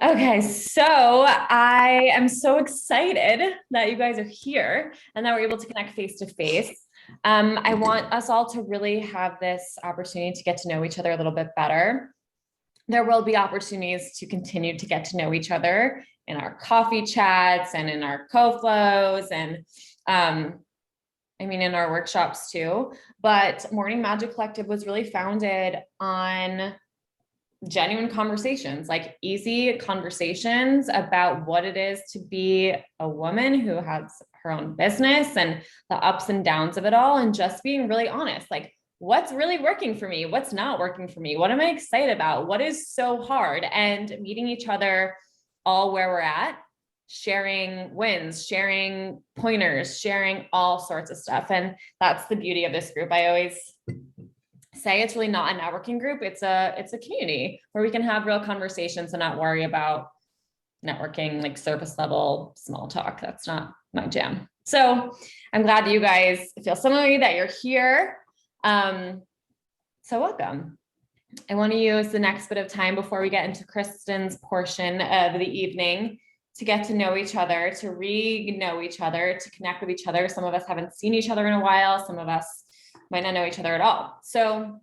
Okay, so I am so excited that you guys are here and that we're able to connect face to face. I want us all to really have this opportunity to get to know each other a little bit better. There will be opportunities to continue to get to know each other in our coffee chats and in our co-flows and in our workshops too. But Morning Magic Collective was really founded on genuine conversations, like easy conversations about what it is to be a woman who has her own business and the ups and downs of it all, and just being really honest, like what's really working for me, what's not working for me, what am I excited about, what is so hard, and meeting each other all where we're at, sharing wins, sharing pointers, sharing all sorts of stuff. And that's the beauty of this group. I always say it's really not a networking group. It's a community where we can have real conversations and not worry about networking, like surface level small talk. That's not my jam. So I'm glad that you guys feel similarly, that you're here. So welcome. I want to use the next bit of time before we get into Kristen's portion of the evening to get to know each other, to re-know each other, to connect with each other. Some of us haven't seen each other in a while. Some of us might not know each other at all. So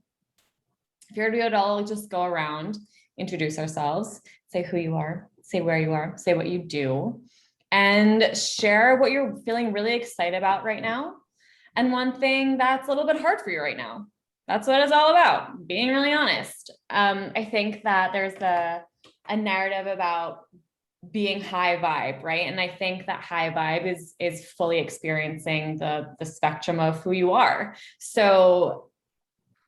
if you're to do it all, just go around, introduce ourselves, say who you are, say where you are, say what you do, and share what you're feeling really excited about right now. And one thing that's a little bit hard for you right now. That's what it's all about, being really honest. I think that there's a narrative about being high vibe, right? And I think that high vibe is fully experiencing the spectrum of who you are. So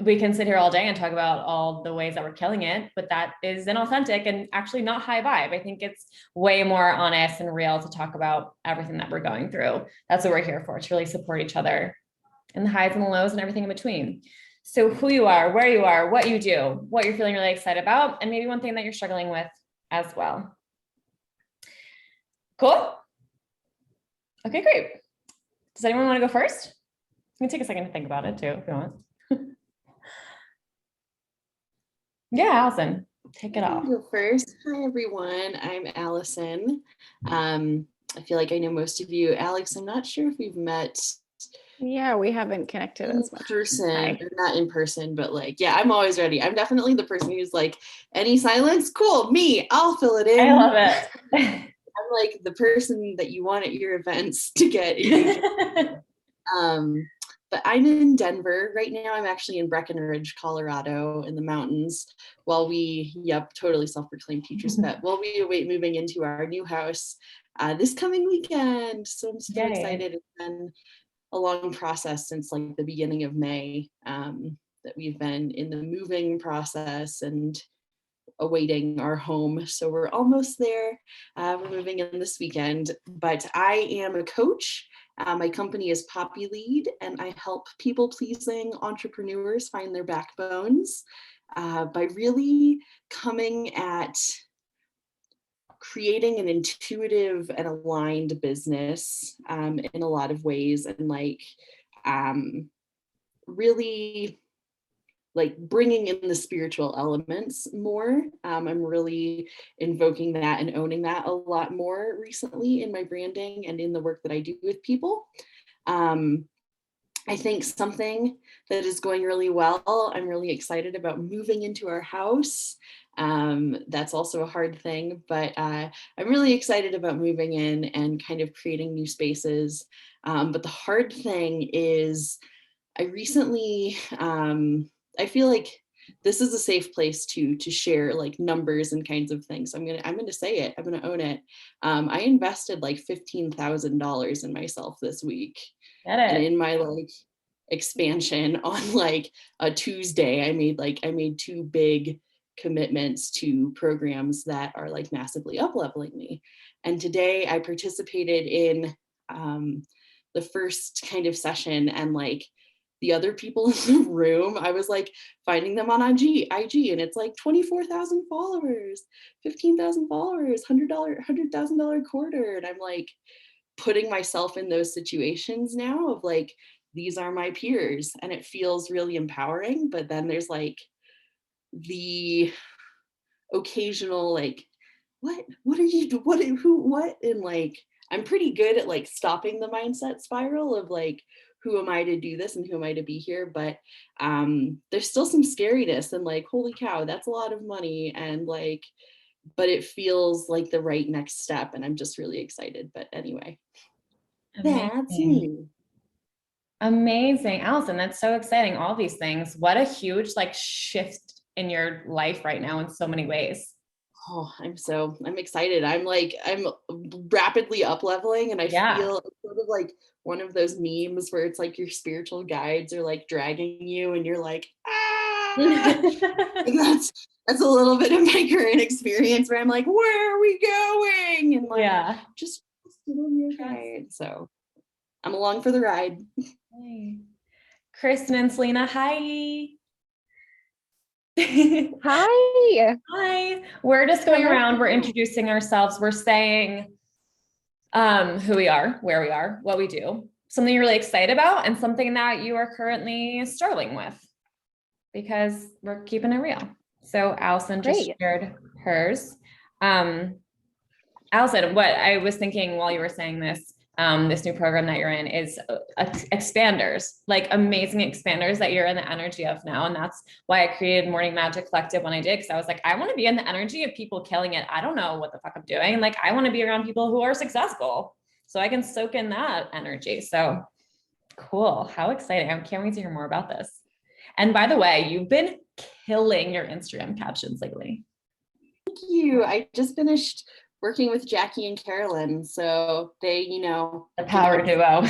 we can sit here all day and talk about all the ways that we're killing it, but that is inauthentic and actually not high vibe. I think it's way more honest and real to talk about everything that we're going through. That's what we're here for, to really support each other in the highs and the lows and everything in between. So who you are, where you are, what you do, what you're feeling really excited about, and maybe one thing that you're struggling with as well. Cool? Okay, great. Does anyone want to go first? You can take a second to think about it too, if you want. Yeah, Allison, take it off. I'll go first. Hi, everyone. I'm Allison. I feel like I know most of you. Alex, I'm not sure if we've met. Yeah, we haven't connected as much. Person, not in person, but like, yeah, I'm always ready. I'm definitely the person who's like, any silence? Cool, me, I'll fill it in. I love it. I'm like the person that you want at your events to get. But I'm in Denver right now. I'm actually in Breckenridge, Colorado, in the mountains, while we, totally self-proclaimed teacher's pet, while we await moving into our new house this coming weekend. So I'm so excited. It's been a long process since like the beginning of May that we've been in the moving process and awaiting our home. So we're almost there. We're moving in this weekend, but I am a coach. My company is Poppy Lead, and I help people-pleasing entrepreneurs find their backbones by really coming at creating an intuitive and aligned business in a lot of ways, and like really like bringing in the spiritual elements more. I'm really invoking that and owning that a lot more recently in my branding and in the work that I do with people. I think something that is going really well, I'm really excited about moving into our house. That's also a hard thing, but I'm really excited about moving in and kind of creating new spaces. But the hard thing is I recently, I feel like this is a safe place to share like numbers and kinds of things. I'm gonna say it. I'm gonna own it. I invested like $15,000 in myself this week, and in my like expansion on like a Tuesday, I made two big commitments to programs that are like massively up-leveling me. And today I participated in the first kind of session, and like the other people in the room, I was like finding them on IG, and it's like 24,000 followers, 15,000 followers, $100,000 quarter. And I'm like putting myself in those situations now of like, these are my peers, and it feels really empowering. But then there's like the occasional like, what are you, what? And like, I'm pretty good at like stopping the mindset spiral of like, who am I to do this and who am I to be here? But there's still some scariness and like, holy cow, that's a lot of money. And like, but it feels like the right next step. And I'm just really excited. But anyway, that's Amazing. me. Amazing. Allison, that's so exciting. All these things. What a huge like shift in your life right now in so many ways. Oh, I'm excited. I'm rapidly up leveling and I Yeah. feel sort of like one of those memes where it's like your spiritual guides are like dragging you and you're like, ah. And that's a little bit of my current experience where I'm like, where are we going? And like, Yeah. just follow your guide. So I'm along for the ride. Hi. Kristen and Selena, hi. Hi. Hi. We're just going Hello. around, we're introducing ourselves, we're saying who we are, where we are, what we do, something you're really excited about, and something that you are currently struggling with, because we're keeping it real. So Allison just Great. shared hers. Allison, what I was thinking while you were saying this new program that you're in is expanders, like amazing expanders that you're in the energy of now. And that's why I created Morning Magic Collective when I did, because I was like, I want to be in the energy of people killing it. I don't know what the fuck I'm doing. Like, I want to be around people who are successful so I can soak in that energy. So cool. How exciting. I can't wait to hear more about this. And by the way, you've been killing your Instagram captions lately. Thank you. I just finished working with Jackie and Carolyn. So they, The power duo.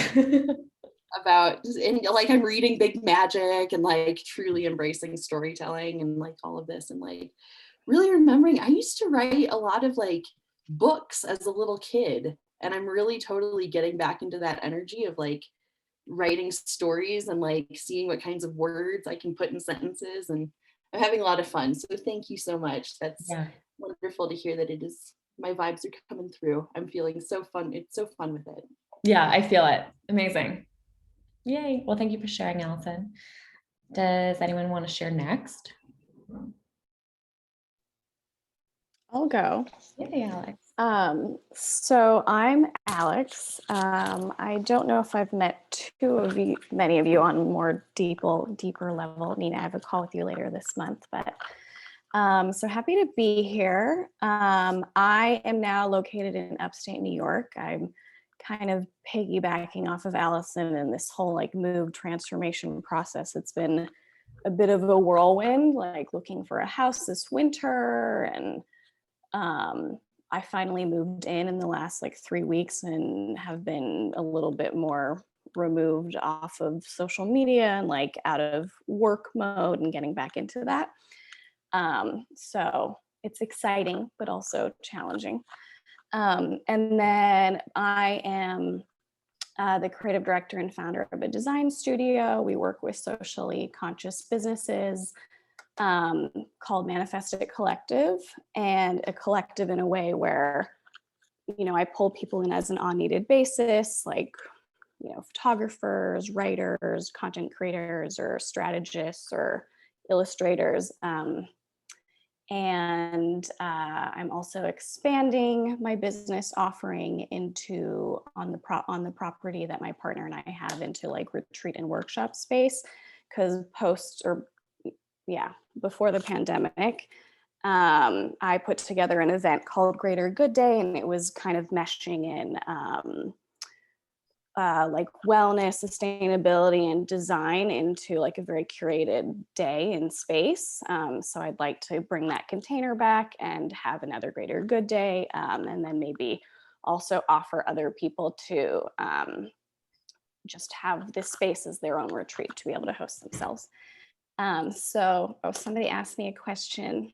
about, and like I'm reading Big Magic and like truly embracing storytelling and like all of this and like really remembering I used to write a lot of like books as a little kid, and I'm really totally getting back into that energy of like writing stories and like seeing what kinds of words I can put in sentences, and I'm having a lot of fun. So thank you so much. That's wonderful to hear that it is, my vibes are coming through. I'm feeling so fun. It's so fun with it. Yeah, I feel it. Amazing. Yay. Well, thank you for sharing, Allison. Does anyone want to share next? I'll go. Yay, Alex. So I'm Alex. I don't know if I've met many of you on more deeper level. Nina, I have a call with you later this month, but so happy to be here. I am now located in upstate New York. I'm kind of piggybacking off of Allison and this whole like move transformation process. It's been a bit of a whirlwind, like looking for a house this winter, and I finally moved in the last like 3 weeks and have been a little bit more removed off of social media and like out of work mode and getting back into that. So it's exciting, but also challenging. And then I am the creative director and founder of a design studio. We work with socially conscious businesses called Manifest It Collective, and a collective in a way where, I pull people in as an on-needed basis, like, photographers, writers, content creators, or strategists or illustrators. And I'm also expanding my business offering into on the property that my partner and I have into like retreat and workshop space, because before the pandemic, I put together an event called Greater Good Day, and it was kind of meshing in like wellness, sustainability, and design into like a very curated day in space. So I'd like to bring that container back and have another Greater Good Day, and then maybe also offer other people to just have this space as their own retreat to be able to host themselves. Somebody asked me a question.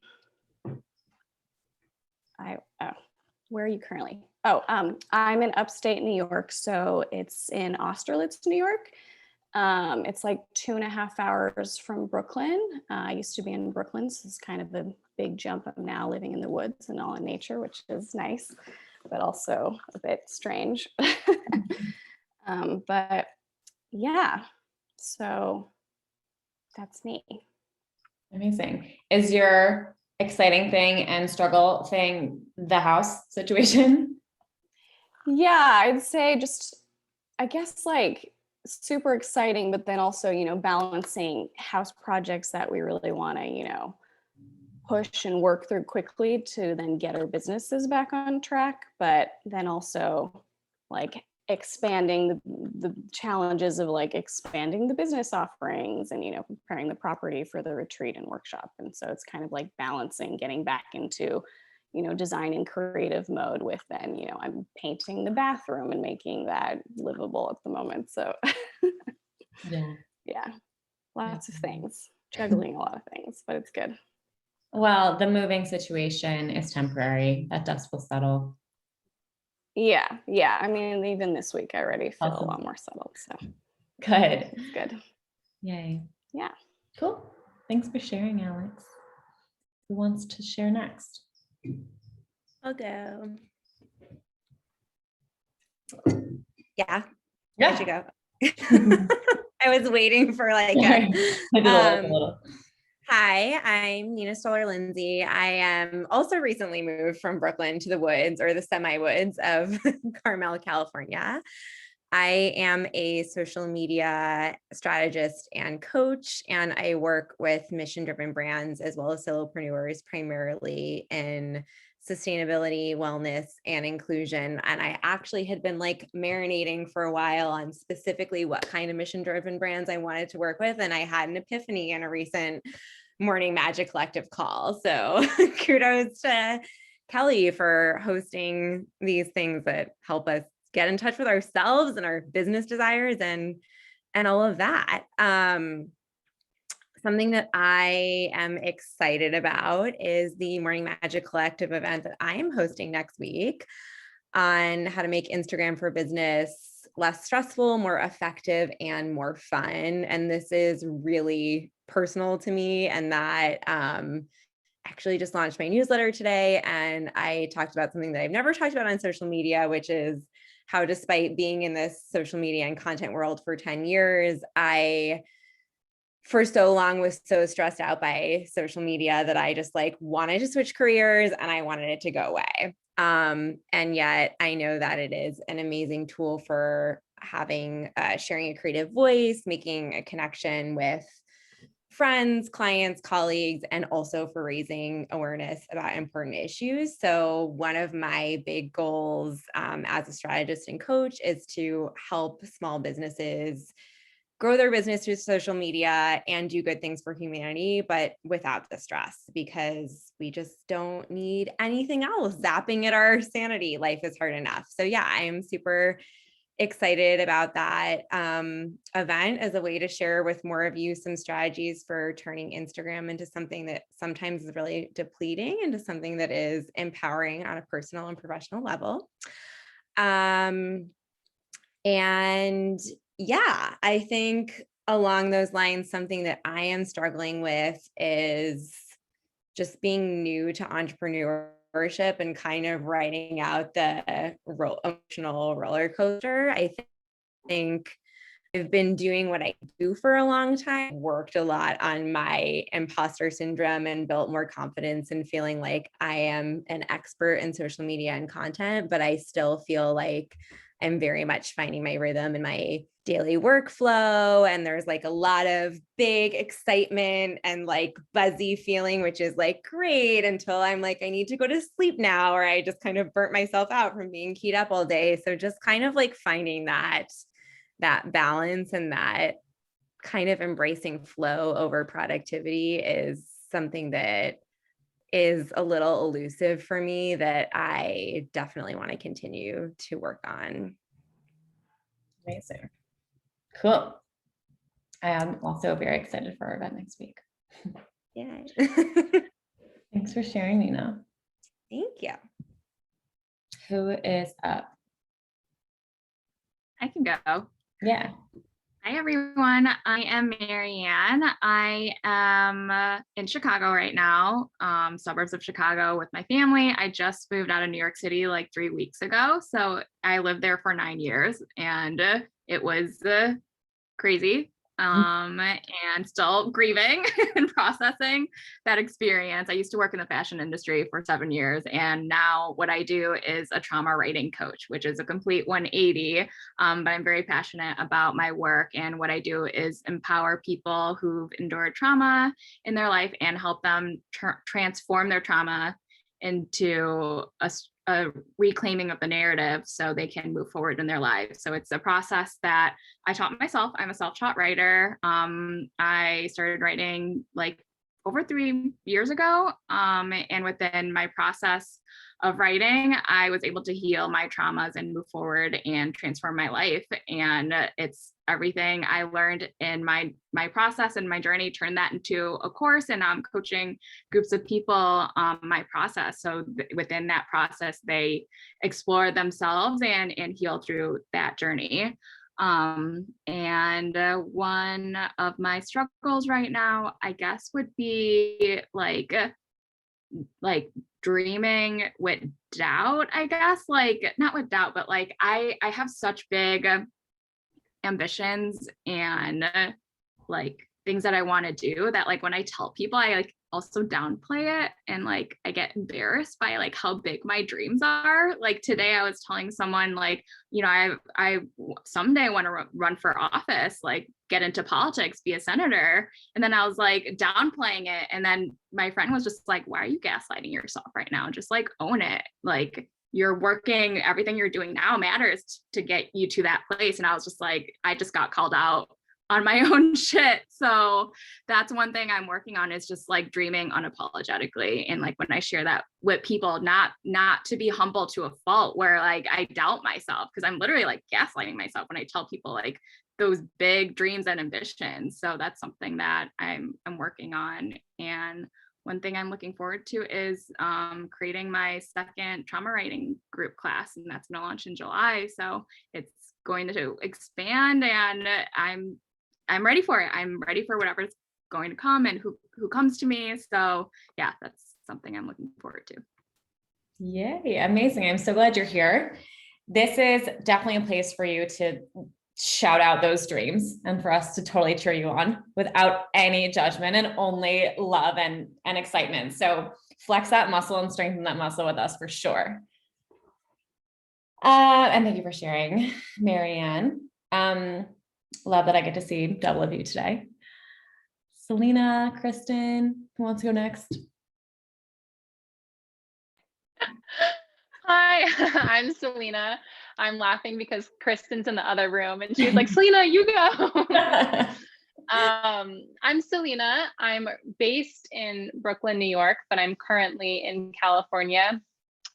Where are you currently? I'm in upstate New York, so it's in Austerlitz, New York. It's like 2.5 hours from Brooklyn. I used to be in Brooklyn, so it's kind of a big jump. I'm now living in the woods and all in nature, which is nice, but also a bit strange. But yeah, so that's me. Amazing. Is your exciting thing and struggle thing, the house situation? Yeah, I'd say just, I guess like super exciting, but then also, balancing house projects that we really want to, push and work through quickly to then get our businesses back on track, but then also like expanding the challenges of like expanding the business offerings and preparing the property for the retreat and workshop. And so it's kind of like balancing getting back into design and creative mode with then I'm painting the bathroom and making that livable at the moment. So Yeah. yeah, lots of things, juggling a lot of things, but it's good. Well, the moving situation is temporary. That dust will settle. Yeah. I mean, even this week I already feel a Awesome. lot more settled, so Good. it's good. Yay. Yeah. Cool. Thanks for sharing, Alex. Who wants to share next? I'll go. Yeah, I should go. I was waiting for like I did a little. Hi, I'm Nina Stoller-Lindsay. I am also recently moved from Brooklyn to the woods or the semi-woods of Carmel, California. I am a social media strategist and coach, and I work with mission-driven brands as well as solopreneurs primarily in sustainability, wellness, and inclusion. And I actually had been like marinating for a while on specifically what kind of mission-driven brands I wanted to work with. And I had an epiphany in a recent Morning Magic Collective call. So kudos to Kelly for hosting these things that help us get in touch with ourselves and our business desires and all of that. Something that I am excited about is the Morning Magic Collective event that I am hosting next week on how to make Instagram for business less stressful, more effective, and more fun. And this is really personal to me, and that actually just launched my newsletter today. And I talked about something that I've never talked about on social media, which is how, despite being in this social media and content world for 10 years, I for so long was so stressed out by social media that I just like wanted to switch careers and I wanted it to go away. And yet I know that it is an amazing tool for having, sharing a creative voice, making a connection with friends, clients, colleagues, and also for raising awareness about important issues. So one of my big goals as a strategist and coach is to help small businesses grow their business through social media and do good things for humanity, but without the stress, because we just don't need anything else zapping at our sanity. Life is hard enough. So yeah, I'm super excited about that event as a way to share with more of you some strategies for turning Instagram into something that sometimes is really depleting into something that is empowering on a personal and professional level. And yeah, I think along those lines, something that I am struggling with is just being new to entrepreneurship and kind of writing out the emotional roller coaster. I think I've been doing what I do for a long time, worked a lot on my imposter syndrome and built more confidence in feeling like I am an expert in social media and content, but I still feel like I'm very much finding my rhythm in my daily workflow. And there's like a lot of big excitement and like buzzy feeling, which is like great until I'm like, I need to go to sleep now, or I just kind of burnt myself out from being keyed up all day. So just kind of like finding that balance and that kind of embracing flow over productivity is something that is a little elusive for me that I definitely want to continue to work on. Amazing. Cool. I am also very excited for our event next week. Yeah. Thanks for sharing, Nina. Thank you. Who is up? I can go. Yeah. Hi, everyone. I am Marianne. I am in Chicago right now, suburbs of Chicago with my family. I just moved out of New York City like 3 weeks ago. So I lived there for 9 years and it was crazy. and still grieving and processing that experience. I used to work in the fashion industry for 7 years, and now what I do is a trauma writing coach, which is a complete 180. But I'm very passionate about my work, and what I do is empower people who've endured trauma in their life and help them transform their trauma into a reclaiming of the narrative so they can move forward in their lives. So it's a process that I taught myself. I'm a self-taught writer. I started writing like over 3 years ago. And within my process of writing, I was able to heal my traumas and move forward and transform my life. And it's everything I learned in my process and my journey, turned that into a course, and I'm coaching groups of people my process. So within that process, they explore themselves and heal through that journey. And one of my struggles right now, I guess, would be like dreaming with doubt, I guess, like not with doubt, but like I have such big ambitions and like things that I want to do that like when I tell people, I like also downplay it, and like I get embarrassed by like how big my dreams are. Like today I was telling someone like, you know, I someday want to run for office, like get into politics, be a senator. And then I was like downplaying it. And then my friend was just like, why are you gaslighting yourself right now? Just like own it. Like you're working, everything you're doing now matters to get you to that place. And I was just like, I just got called out on my own shit. So that's one thing I'm working on, is just like dreaming unapologetically. And like when I share that with people, not to be humble to a fault where like I doubt myself, because I'm literally like gaslighting myself when I tell people like those big dreams and ambitions. So that's something that I'm working on. And one thing I'm looking forward to is creating my second trauma writing group class, and that's going to launch in July. So it's going to expand, and I'm ready for it. I'm ready for whatever's going to come and who comes to me. So yeah, that's something I'm looking forward to. Yay, amazing. I'm so glad you're here. This is definitely a place for you to shout out those dreams and for us to totally cheer you on without any judgment and only love and excitement. So flex that muscle and strengthen that muscle with us for sure. And thank you for sharing, Marianne. Love that I get to see double of you today. Selena, Kristen, who wants to go next? Hi, I'm Selena. I'm laughing because Kristen's in the other room and she's like, Selena, you go. I'm Selena. I'm based in Brooklyn, New York, but I'm currently in California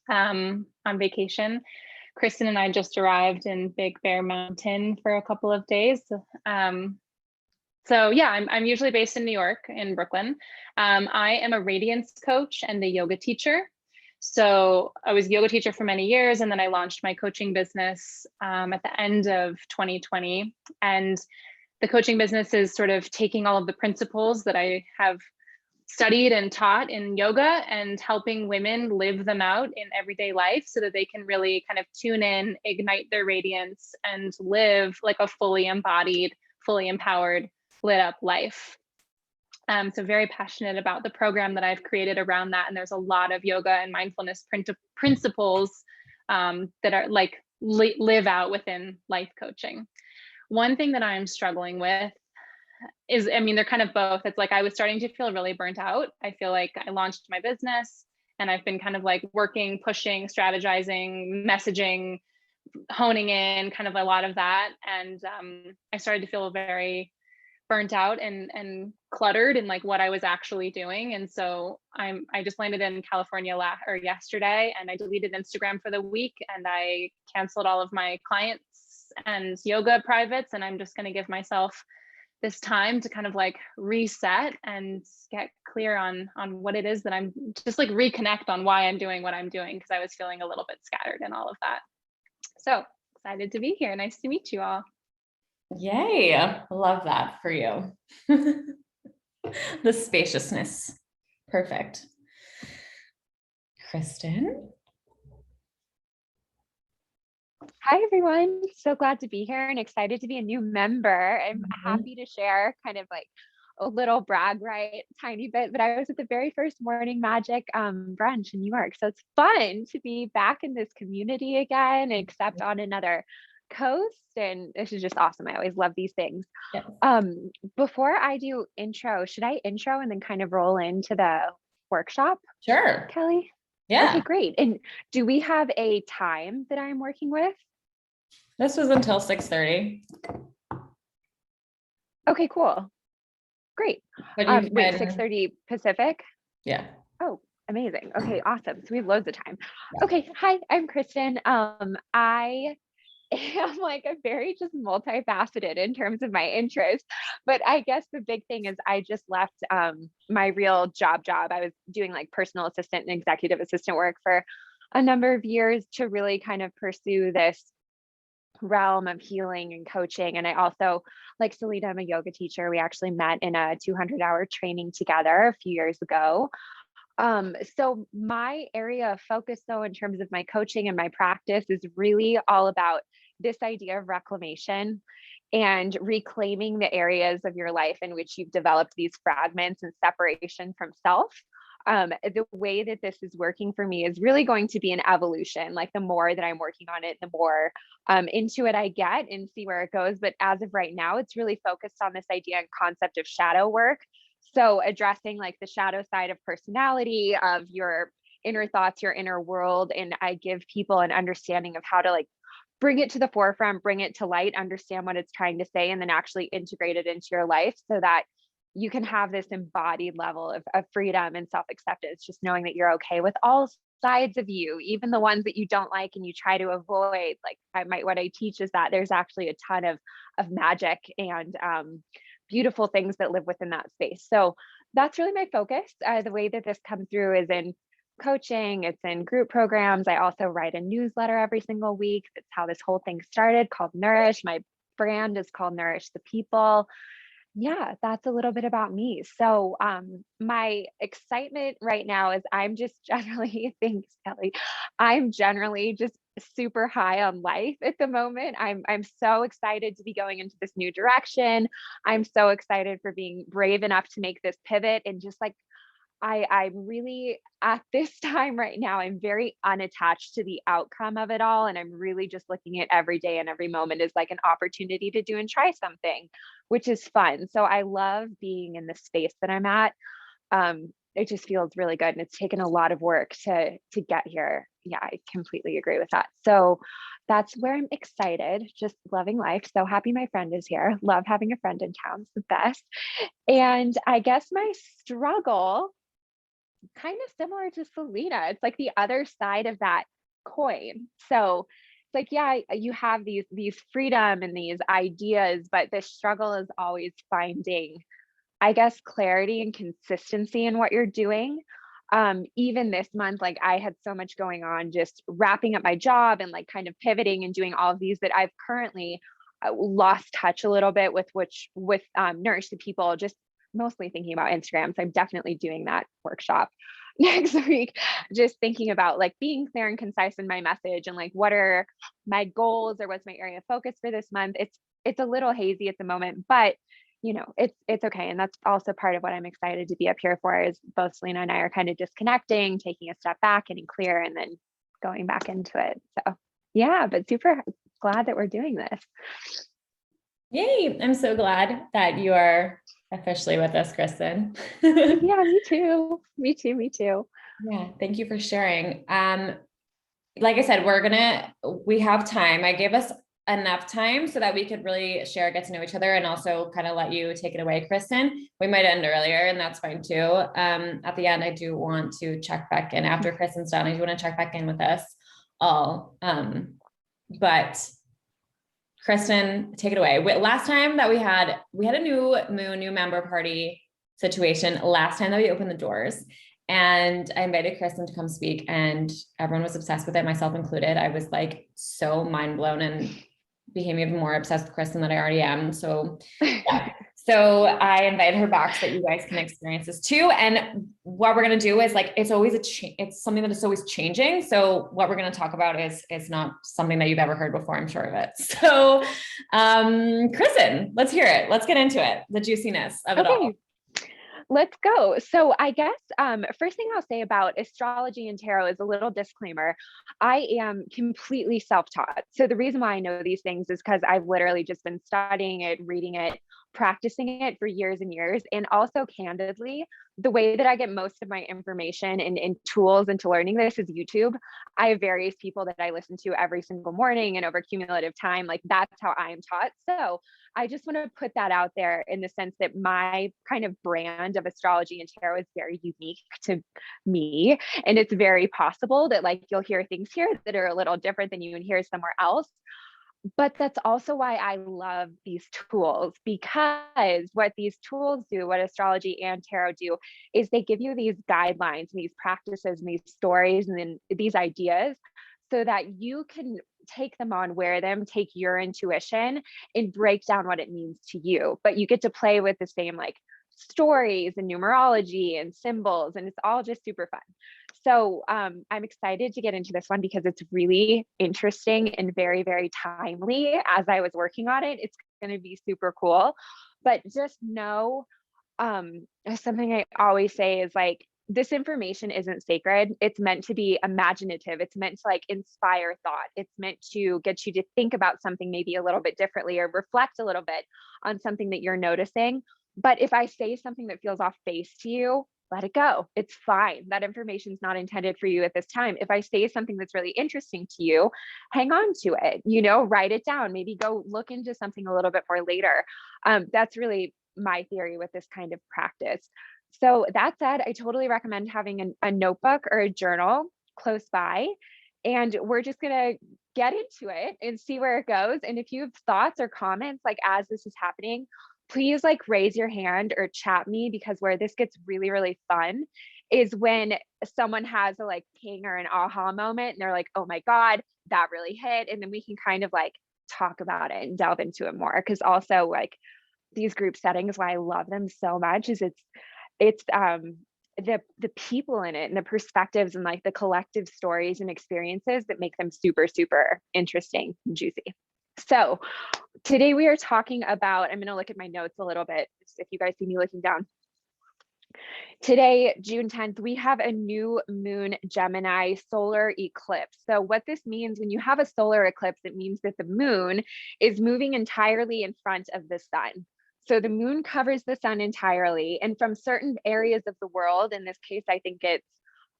on vacation. Kristen and I just arrived in Big Bear Mountain for a couple of days. So yeah, I'm usually based in New York, in Brooklyn. I am a radiance coach and a yoga teacher. So I was a yoga teacher for many years, and then I launched my coaching business at the end of 2020. And the coaching business is sort of taking all of the principles that I have studied and taught in yoga and helping women live them out in everyday life so that they can really kind of tune in, ignite their radiance, and live like a fully embodied, fully empowered, lit up life. So very passionate about the program that I've created around that. And there's a lot of yoga and mindfulness principles that are like live out within life coaching. One thing that I'm struggling with is, I mean, they're kind of both. It's like I was starting to feel really burnt out. I feel like I launched my business and I've been kind of like working, pushing, strategizing, messaging, honing in, kind of a lot of that. And I started to feel very burnt out and cluttered in like what I was actually doing. And so I just landed in California yesterday, and I deleted Instagram for the week, and I canceled all of my clients and yoga privates. And I'm just going to give myself this time to kind of like reset and get clear on what it is that I'm just like reconnect on why I'm doing what I'm doing, because I was feeling a little bit scattered and all of that. So excited to be here. Nice to meet you all. Yay, love that for you. The spaciousness. Perfect. Kristen? Hi, everyone. So glad to be here and excited to be a new member. I'm happy to share kind of like a little brag, right? Tiny bit, but I was at the very first Morning Magic brunch in New York. So it's fun to be back in this community again, except on another coast. And this is just awesome. I always love these things. Yes. Before I do intro, should I intro and then kind of roll into the workshop, Sure. Kelly? Yeah. Okay, great. And do we have a time that I'm working with? This was until 6:30. Okay, cool. Great. But you Wait, can, 6:30 Pacific? yeah. Oh, amazing. Okay, awesome. So we have loads of time. Okay, hi, I'm Kristen. I am like a very just multifaceted in terms of my interests, but I guess the big thing is I just left my real job. I was doing like personal assistant and executive assistant work for a number of years to really kind of pursue this realm of healing and coaching. And I also, like Selena, I'm a yoga teacher. We actually met in a 200-hour training together a few years ago. So my area of focus, though, in terms of my coaching and my practice, is really all about this idea of reclamation and reclaiming the areas of your life in which you've developed these fragments and separation from self. The way that this is working for me is really going to be an evolution. Like the more that I'm working on it, the more into it I get and see where it goes. But as of right now, it's really focused on this idea and concept of shadow work. So addressing like the shadow side of personality, of your inner thoughts, your inner world. And I give people an understanding of how to like bring it to the forefront, bring it to light, understand what it's trying to say, and then actually integrate it into your life so that you can have this embodied level of freedom and self-acceptance, just knowing that you're okay with all sides of you, even the ones that you don't like and you try to avoid. Like what I teach is that there's actually a ton of magic and beautiful things that live within that space. So that's really my focus. The way that this comes through is in coaching, it's in group programs. I also write a newsletter every single week. That's how this whole thing started, called Nourish. My brand is called Nourish the People. Yeah, that's a little bit about me. So my excitement right now is I'm just generally, thanks, Kelly. I'm generally just super high on life at the moment. I'm so excited to be going into this new direction. I'm so excited for being brave enough to make this pivot and just like I'm really at this time right now, I'm very unattached to the outcome of it all. And I'm really just looking at every day and every moment as like an opportunity to do and try something, which is fun. So I love being in the space that I'm at. It just feels really good. And it's taken a lot of work to get here. Yeah, I completely agree with that. So that's where I'm excited, just loving life. So happy my friend is here. Love having a friend in town. It's the best. And I guess my struggle, kind of similar to Selena. It's like the other side of that coin. So it's like, yeah, you have these freedom and these ideas, but the struggle is always finding, I guess, clarity and consistency in what you're doing. Even this month, like I had so much going on, just wrapping up my job and like kind of pivoting and doing all of these that I've currently lost touch a little bit with Nourish the People, just mostly thinking about Instagram. So I'm definitely doing that workshop next week, just thinking about like being clear and concise in my message and like what are my goals or what's my area of focus for this month. It's a little hazy at the moment, but you know, it's okay. And that's also part of what I'm excited to be up here for, is both Selena and I are kind of disconnecting, taking a step back, getting clear, and then going back into it. So yeah, but super glad that we're doing this. Yay. I'm so glad that you are officially with us, Kristen. Yeah, me too. Me too. Yeah, thank you for sharing. Like I said, we have time. I gave us enough time so that we could really share, get to know each other, and also kind of let you take it away, Kristen. We might end earlier, and that's fine too. At the end, I do want to check back in after Kristen's done. I do want to check back in with us all. But Kristen, take it away. Last time that we had a new member party situation last time that we opened the doors, and I invited Kristen to come speak, and everyone was obsessed with it, myself included. I was like so mind blown and became even more obsessed with Kristen than I already am. So yeah, So I invited her back so that you guys can experience this too. And what we're going to do is like, it's always it's something that is always changing. So what we're going to talk about is not something that you've ever heard before. I'm sure of it. So, Kristen, let's hear it. Let's get into it. The juiciness of it all. Let's go. So I guess first thing I'll say about astrology and tarot is a little disclaimer. I am completely self-taught. So the reason why I know these things is because I've literally just been studying it, reading it, practicing it for years and years. And also candidly, the way that I get most of my information and tools into learning this is YouTube. I have various people that I listen to every single morning, and over cumulative time, like that's how I am taught. So I just want to put that out there in the sense that my kind of brand of astrology and tarot is very unique to me. And it's very possible that like you'll hear things here that are a little different than you would hear somewhere else. But that's also why I love these tools, because what these tools do, what astrology and tarot do, is they give you these guidelines and these practices and these stories and then these ideas so that you can take them on, wear them, take your intuition and break down what it means to you. But you get to play with the same like stories and numerology and symbols, and it's all just super fun. So I'm excited to get into this one because it's really interesting and very, very timely. As I was working on it, it's going to be super cool. But just know something I always say is like, this information isn't sacred. It's meant to be imaginative. It's meant to like inspire thought. It's meant to get you to think about something maybe a little bit differently or reflect a little bit on something that you're noticing. But if I say something that feels off base to you, let it go. It's fine. That information is not intended for you at this time. If I say something that's really interesting to you, hang on to it, write it down, maybe go look into something a little bit more later. That's really my theory with this kind of practice. So that said, I totally recommend having a notebook or a journal close by, and we're just going to get into it and see where it goes. And if you have thoughts or comments, like as this is happening, please like raise your hand or chat me, because where this gets really, really fun is when someone has a like ping or an aha moment and they're like, oh my God, that really hit. And then we can kind of like talk about it and delve into it more. Cause also like these group settings, why I love them so much is it's the people in it and the perspectives and like the collective stories and experiences that make them super, super interesting and juicy. So today we are talking about, I'm going to look at my notes a little bit, if you guys see me looking down. Today, June 10th, we have a new moon Gemini solar eclipse. So what this means when you have a solar eclipse, it means that the moon is moving entirely in front of the sun. So the moon covers the sun entirely, and from certain areas of the world, in this case, I think it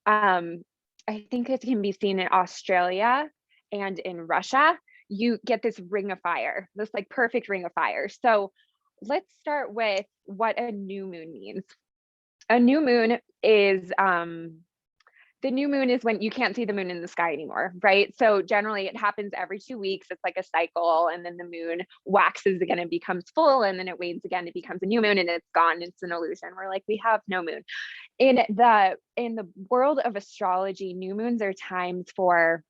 can be seen in Australia and in Russia, you get this ring of fire, this like perfect ring of fire. So let's start with what a new moon means. A new moon is the new moon is when you can't see the moon in the sky anymore, right? So generally it happens every 2 weeks. It's like a cycle, and then the moon waxes again and becomes full, and then it wanes again, it becomes a new moon, and it's gone. It's an illusion. We're like, we have no moon. In the world of astrology, new moons are times for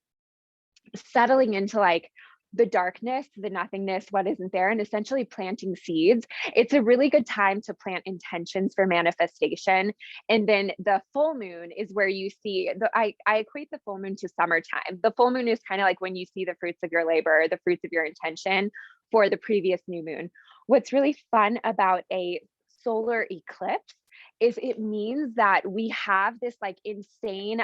settling into like the darkness, the nothingness, what isn't there, and essentially planting seeds. It's a really good time to plant intentions for manifestation. And then the full moon is where you see I equate the full moon to summertime. The full moon is kind of like when you see the fruits of your labor, the fruits of your intention for the previous new moon. What's really fun about a solar eclipse is it means that we have this like insane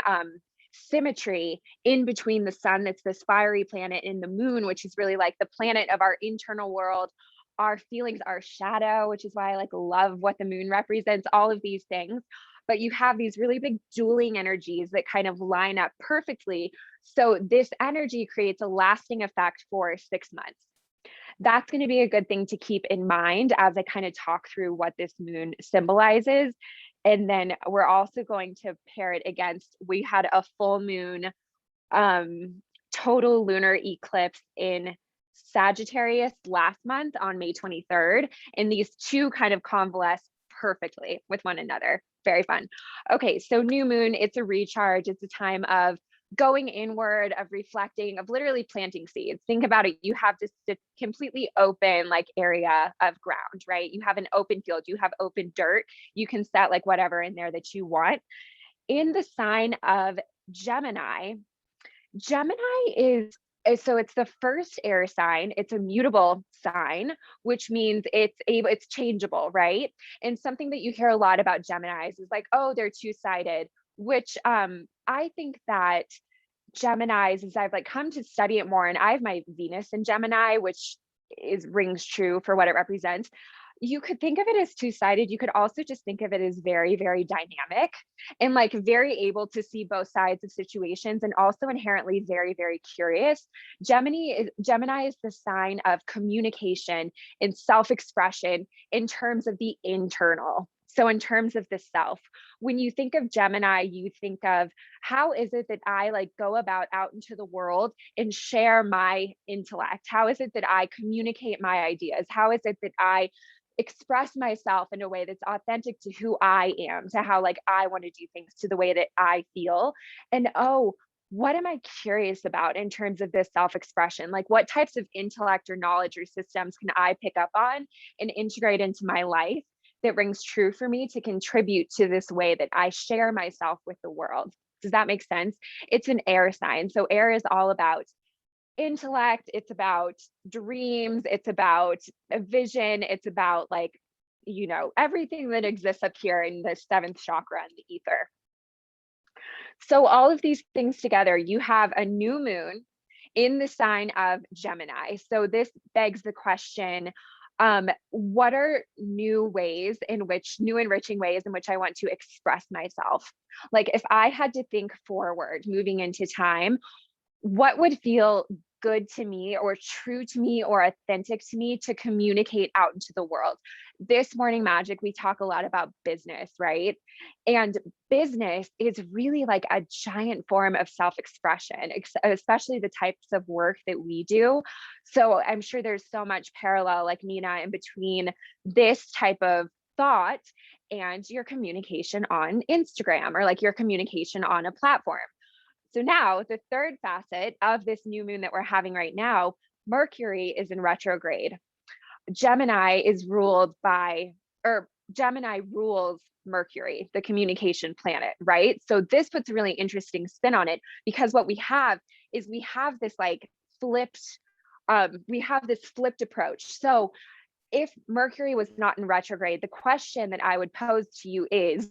symmetry in between the sun, that's this fiery planet, and the moon, which is really like the planet of our internal world, our feelings, our shadow, which is why I like love what the moon represents, all of these things. But you have these really big dueling energies that kind of line up perfectly. So this energy creates a lasting effect for 6 months. That's going to be a good thing to keep in mind as I kind of talk through what this moon symbolizes. And then we're also going to pair it against, we had a full moon total lunar eclipse in Sagittarius last month on May 23rd. And these two kind of convalesce perfectly with one another. Very fun. Okay, so new moon, it's a recharge. It's a time of going inward, of reflecting, of literally planting seeds. Think about it. You have this completely open like area of ground, right? You have an open field, you have open dirt. You can set like whatever in there that you want. In the sign of Gemini, Gemini so it's the first air sign. It's a mutable sign, which means it's changeable, right? And something that you hear a lot about Geminis is like, oh, they're two-sided, which I think that Geminis, as I've like come to study it more, and I have my Venus in Gemini, which rings true for what it represents. You could think of it as two-sided. You could also just think of it as very, very dynamic and like very able to see both sides of situations, and also inherently very, very curious. Gemini is the sign of communication and self-expression in terms of the internal. So in terms of the self, when you think of Gemini, you think of how is it that I like go about out into the world and share my intellect? How is it that I communicate my ideas? How is it that I express myself in a way that's authentic to who I am, to how like I want to do things, to the way that I feel? And oh, what am I curious about in terms of this self-expression? Like what types of intellect or knowledge or systems can I pick up on and integrate into my life that rings true for me to contribute to this way that I share myself with the world? Does that make sense? It's an air sign. So air is all about intellect, it's about dreams, it's about a vision, it's about like, you know, everything that exists up here in the seventh chakra and the ether. So all of these things together, you have a new moon in the sign of Gemini. So this begs the question, what are new enriching ways in which I want to express myself? Like if I had to think forward, moving into time, what would feel good to me or true to me or authentic to me to communicate out into the world? This Morning Magic, we talk a lot about business, right? And business is really like a giant form of self-expression, especially the types of work that we do. So I'm sure there's so much parallel, like Nina, in between this type of thought and your communication on Instagram or like your communication on a platform. So now the third facet of this new moon that we're having right now, Mercury is in retrograde. Gemini rules Mercury, the communication planet, right? So this puts a really interesting spin on it, because what we have is we have this flipped approach. So if Mercury was not in retrograde, the question that I would pose to you is,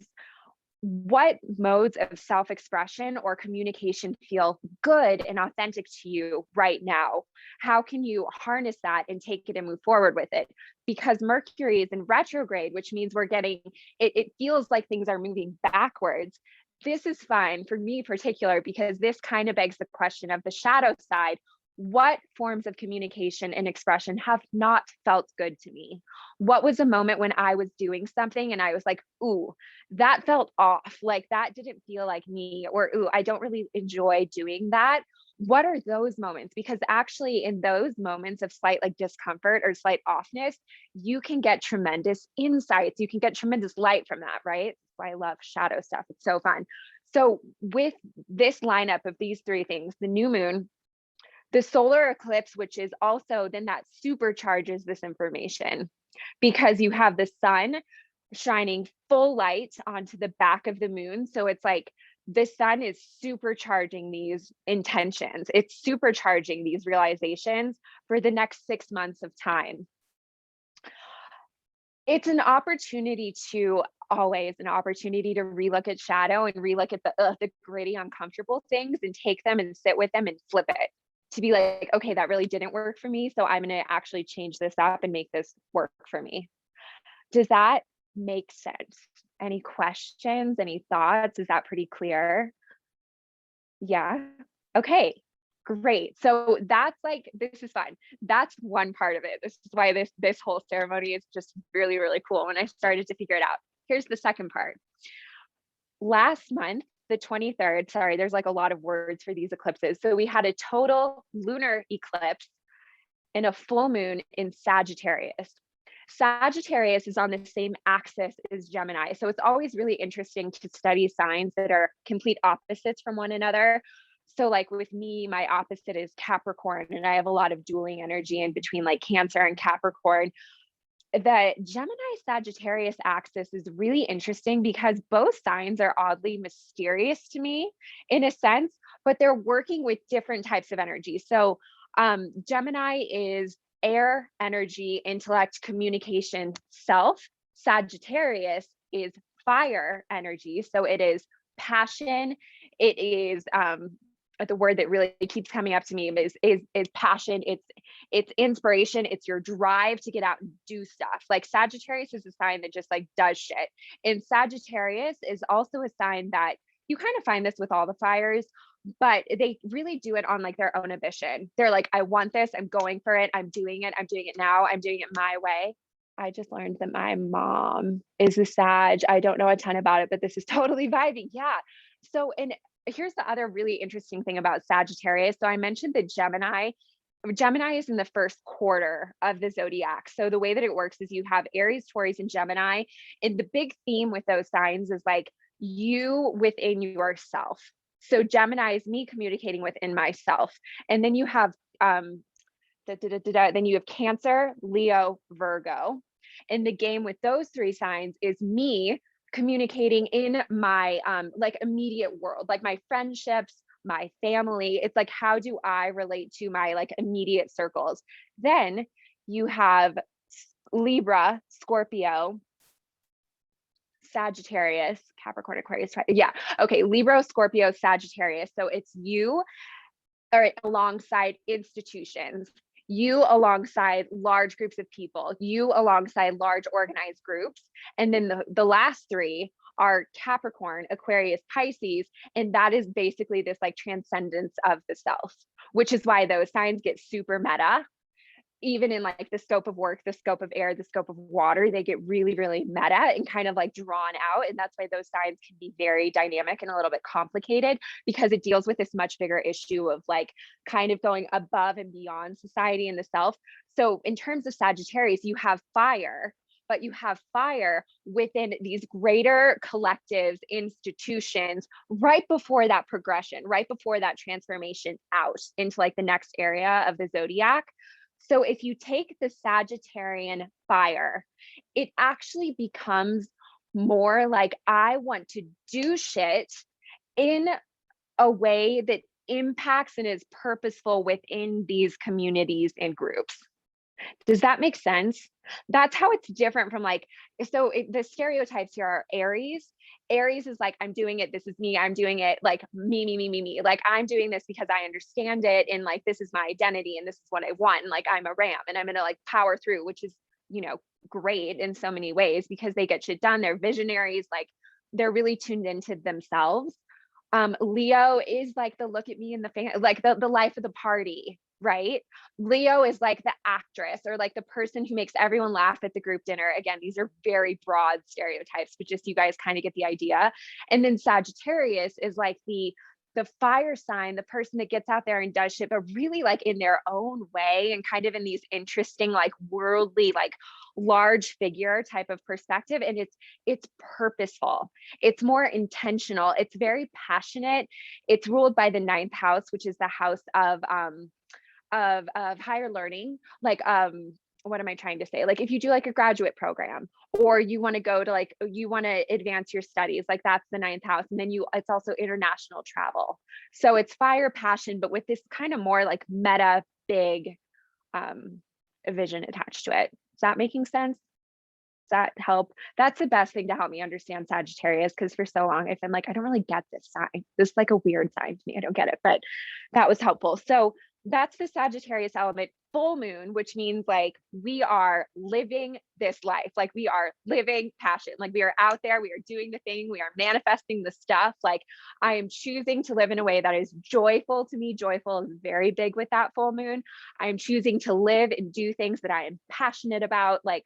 what modes of self-expression or communication feel good and authentic to you right now? How can you harness that and take it and move forward with it? Because Mercury is in retrograde, which means it feels like things are moving backwards. This is fine for me in particular, because this kind of begs the question of the shadow side. What forms of communication and expression have not felt good to me? What was a moment when I was doing something and I was like, ooh, that felt off. Like that didn't feel like me, or ooh, I don't really enjoy doing that. What are those moments? Because actually in those moments of slight like discomfort or slight offness, you can get tremendous insights. You can get tremendous light from that, right? That's why I love shadow stuff. It's so fun. So with this lineup of these three things, the new moon, the solar eclipse, which is also then that supercharges this information, because you have the sun shining full light onto the back of the moon. So it's like the sun is supercharging these intentions. It's supercharging these realizations for the next 6 months of time. It's an opportunity to relook at shadow and relook at the gritty, uncomfortable things and take them and sit with them and flip it. To be like, okay, that really didn't work for me, so I'm going to actually change this up and make this work for me. Does that make sense? Any questions, any thoughts? Is that pretty clear? Yeah. Okay, great. So that's like, this is fun. That's one part of it. This is why this whole ceremony is just really, really cool when I started to figure it out. Here's the second part. Last month, the 23rd, sorry, there's like a lot of words for these eclipses. So we had a total lunar eclipse and a full moon in Sagittarius. Sagittarius is on the same axis as Gemini. So it's always really interesting to study signs that are complete opposites from one another. So like with me, my opposite is Capricorn, and I have a lot of dueling energy in between like Cancer and Capricorn. The Gemini Sagittarius axis is really interesting because both signs are oddly mysterious to me in a sense, but they're working with different types of energy. So Gemini is air, energy, intellect, communication, self. Sagittarius is fire energy. So it is passion. It is the word that really keeps coming up to me is passion. It's inspiration. It's your drive to get out and do stuff. Like Sagittarius is a sign that just like does shit. And Sagittarius is also a sign that you kind of find this with all the fires, but they really do it on like their own ambition. They're like, I want this, I'm going for it, I'm doing it now, I'm doing it my way. I just learned that my mom is a Sag. I don't know a ton about it, but this is totally vibing. Yeah. So, and here's the other really interesting thing about Sagittarius. So I mentioned that Gemini is in the first quarter of the zodiac. So the way that it works is you have Aries, Taurus, and Gemini. And the big theme with those signs is like you within yourself. So Gemini is me communicating within myself. And then you have then you have Cancer, Leo, Virgo. And the game with those three signs is me communicating in my like immediate world, like my friendships, my family. It's like, how do I relate to my like immediate circles? Then you have Libra, Scorpio, Sagittarius, Capricorn, Aquarius. Yeah. Okay. Libra, Scorpio, Sagittarius. So it's you or alongside institutions, you alongside large groups of people, you alongside large organized groups. And then the last three are Capricorn, Aquarius, Pisces. And that is basically this like transcendence of the self, which is why those signs get super meta. Even in like the scope of work, the scope of air, the scope of water, they get really, really meta and kind of like drawn out. And that's why those signs can be very dynamic and a little bit complicated because it deals with this much bigger issue of like kind of going above and beyond society and the self. So in terms of Sagittarius, you have fire, but you have fire within these greater collectives, institutions, right before that progression, right before that transformation out into like the next area of the zodiac. So if you take the Sagittarian fire, it actually becomes more like I want to do shit in a way that impacts and is purposeful within these communities and groups. Does that make sense? That's how it's different from like, so the stereotypes here are Aries. Aries is like, I'm doing it. This is me. I'm doing it like me. Like I'm doing this because I understand it. And like, this is my identity and this is what I want. And like, I'm a ram and I'm going to like power through, which is, you know, great in so many ways because they get shit done. They're visionaries. Like they're really tuned into themselves. Leo is like the look at me in the fan, like the life of the party, right? Leo is like the actress or like the person who makes everyone laugh at the group dinner. Again, these are very broad stereotypes, but just you guys kind of get the idea. And then Sagittarius is like the fire sign, the person that gets out there and does shit, but really like in their own way and kind of in these interesting, like worldly, like large figure type of perspective. And it's purposeful. It's more intentional. It's very passionate. It's ruled by the 9th house, which is the house of higher learning. Like, what am I trying to say? Like if you do like a graduate program or you want to go to like, you want to advance your studies, like that's the 9th house. And then it's also international travel. So it's fire passion, but with this kind of more like meta big vision attached to it. Is that making sense? Does that help? That's the best thing to help me understand Sagittarius because for so long I've been like, I don't really get this sign. This is like a weird sign to me. I don't get it, but that was helpful. So that's the Sagittarius element. Full moon, which means like we are living this life, like we are living passion, like we are out there, we are doing the thing, we are manifesting the stuff. Like I am choosing to live in a way that is joyful to me. Joyful is very big with that full moon. I am choosing to live and do things that I am passionate about. Like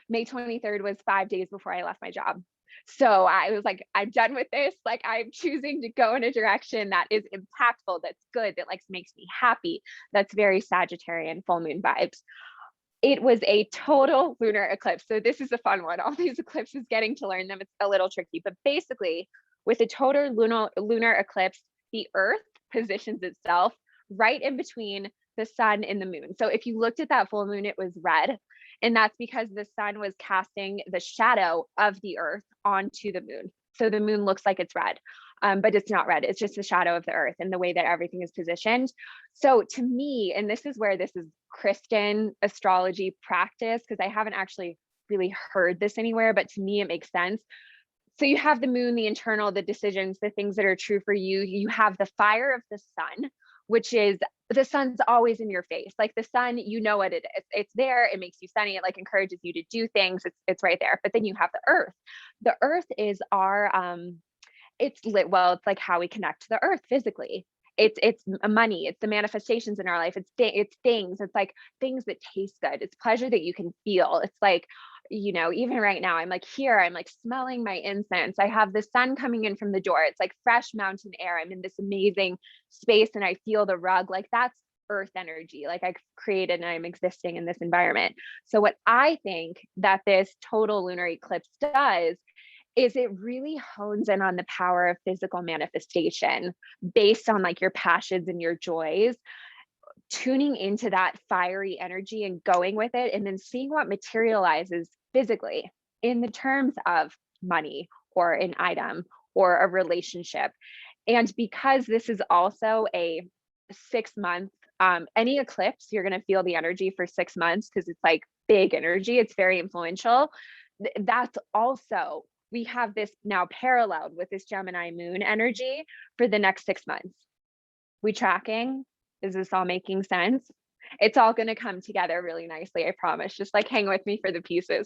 May 23rd was 5 days before I left my job. So I was like, I'm done with this. Like I'm choosing to go in a direction that is impactful, that's good, that like makes me happy. That's very Sagittarian full moon vibes. It was a total lunar eclipse. So this is a fun one. All these eclipses, getting to learn them, it's a little tricky, but basically with a total lunar eclipse, the Earth positions itself right in between the sun and the moon. So if you looked at that full moon, it was red. And that's because the sun was casting the shadow of the Earth onto the moon. So the moon looks like it's red, but it's not red. It's just the shadow of the Earth and the way that everything is positioned. So to me, and this is where this is Christian astrology practice, because I haven't actually really heard this anywhere, but to me, it makes sense. So you have the moon, the internal, the decisions, the things that are true for you. You have the fire of the sun, which is the sun's always in your face. Like the sun, you know what it is. It's there. It makes you sunny. It like encourages you to do things. It's right there. But then you have the earth. The earth is our it's lit. Well, it's like how we connect to the earth physically. It's money. It's the manifestations in our life. It's things. It's like things that taste good. It's pleasure that you can feel. It's like, you know, even right now, I'm like here, I'm like smelling my incense. I have the sun coming in from the door. It's like fresh mountain air. I'm in this amazing space and I feel the rug. Like that's earth energy. Like I created and I'm existing in this environment. So what I think that this total lunar eclipse does is it really hones in on the power of physical manifestation based on like your passions and your joys, tuning into that fiery energy and going with it, and then seeing what materializes physically in the terms of money or an item or a relationship. And because this is also a 6 month, any eclipse, you're going to feel the energy for 6 months because it's like big energy. It's very influential. That's also, we have this now paralleled with this Gemini moon energy for the next 6 months. We tracking? Is this all making sense? It's all going to come together really nicely, I promise. Just like hang with me for the pieces.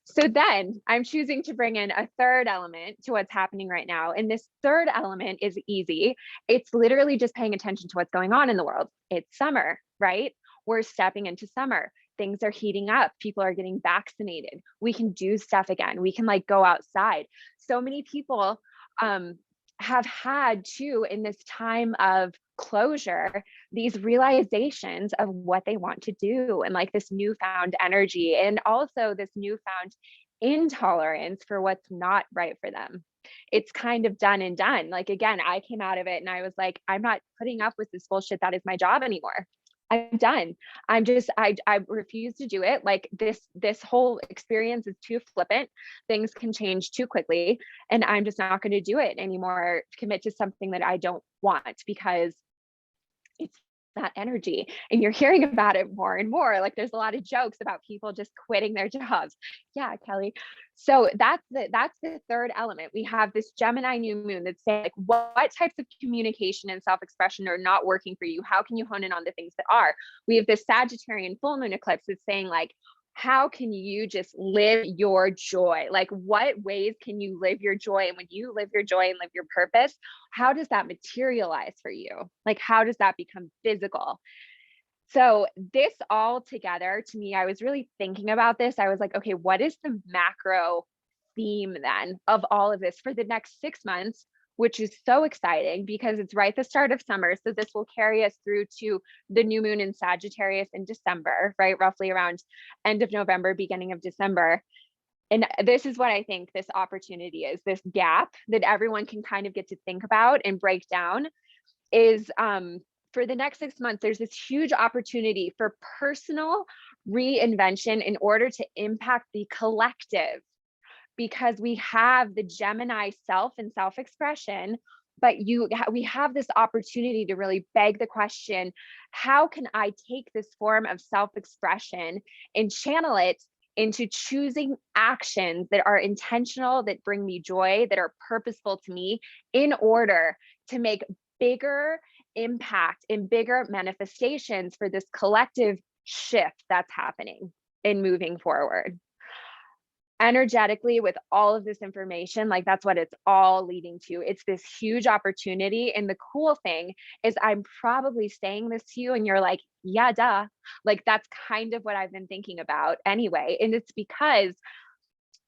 So then I'm choosing to bring in a third element to what's happening right now. And this third element is easy. It's literally just paying attention to what's going on in the world. It's summer, right? We're stepping into summer. Things are heating up. People are getting vaccinated. We can do stuff again. We can like go outside. So many people have had to, in this time of closure, these realizations of what they want to do and like this newfound energy and also this newfound intolerance for what's not right for them. It's kind of done and done. Like, again, I came out of it and I was like, I'm not putting up with this bullshit that is my job anymore. I'm done. I refuse to do it. Like this whole experience is too flippant. Things can change too quickly. And I'm just not going to do it anymore, commit to something that I don't want because it's that energy. And you're hearing about it more and more. Like there's a lot of jokes about people just quitting their jobs. Yeah, Kelly. So that's the third element. We have this Gemini new moon that's saying like what types of communication and self-expression are not working for you? How can you hone in on the things that are? We have this Sagittarian full moon eclipse that's saying like, how can you just live your joy? Like what ways can you live your joy? And when you live your joy and live your purpose, how does that materialize for you? Like how does that become physical? So this all together, to me, I was really thinking about this. I was like, okay, what is the macro theme then of all of this for the next 6 months, which is so exciting because it's right at the start of summer. So this will carry us through to the new moon in Sagittarius in December, right? Roughly around end of November, beginning of December. And this is what I think this opportunity is, this gap that everyone can kind of get to think about and break down is for the next 6 months, there's this huge opportunity for personal reinvention in order to impact the collective, because we have the Gemini self and self-expression, but we have this opportunity to really beg the question, how can I take this form of self-expression and channel it into choosing actions that are intentional, that bring me joy, that are purposeful to me in order to make bigger impact and bigger manifestations for this collective shift that's happening and moving forward. Energetically, with all of this information, like that's what it's all leading to. It's this huge opportunity. And the cool thing is I'm probably saying this to you and you're like, yeah, duh. Like that's kind of what I've been thinking about anyway. And it's because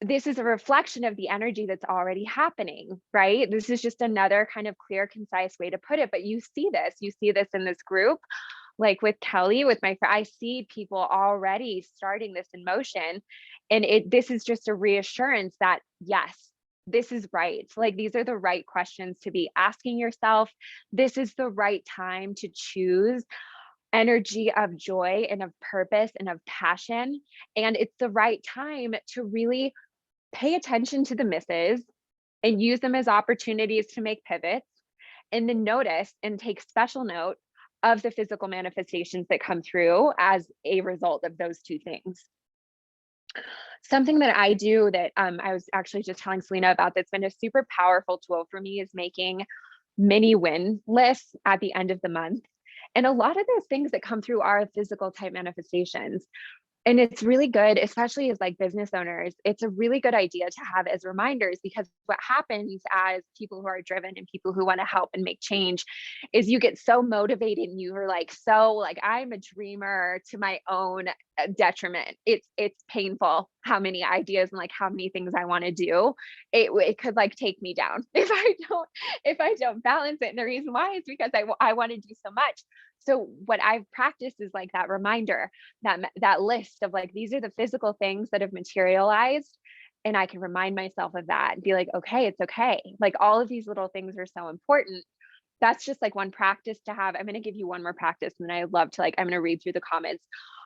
this is a reflection of the energy that's already happening, right? This is just another kind of clear, concise way to put it. But you see this in this group, like with Kelly, with my friend, I see people already starting this in motion. And this is just a reassurance that yes, this is right. Like, these are the right questions to be asking yourself. This is the right time to choose energy of joy and of purpose and of passion. And it's the right time to really pay attention to the misses and use them as opportunities to make pivots, and then notice and take special note of the physical manifestations that come through as a result of those two things. Something that I do that I was actually just telling Selena about that's been a super powerful tool for me is making mini win lists at the end of the month. And a lot of those things that come through are physical type manifestations. And it's really good, especially as like business owners, it's a really good idea to have as reminders, because what happens as people who are driven and people who want to help and make change is you get so motivated and you are like, so like, I'm a dreamer to my own detriment. It's painful how many ideas and like how many things I want to do. It could like take me down if I don't balance it. And the reason why is because I want to do so much. So what I've practiced is like that reminder, that list of like, these are the physical things that have materialized. And I can remind myself of that and be like, okay, it's okay. Like, all of these little things are so important. That's just like one practice to have. I'm going to give you one more practice, and then I love to like, I'm going to read through the comments.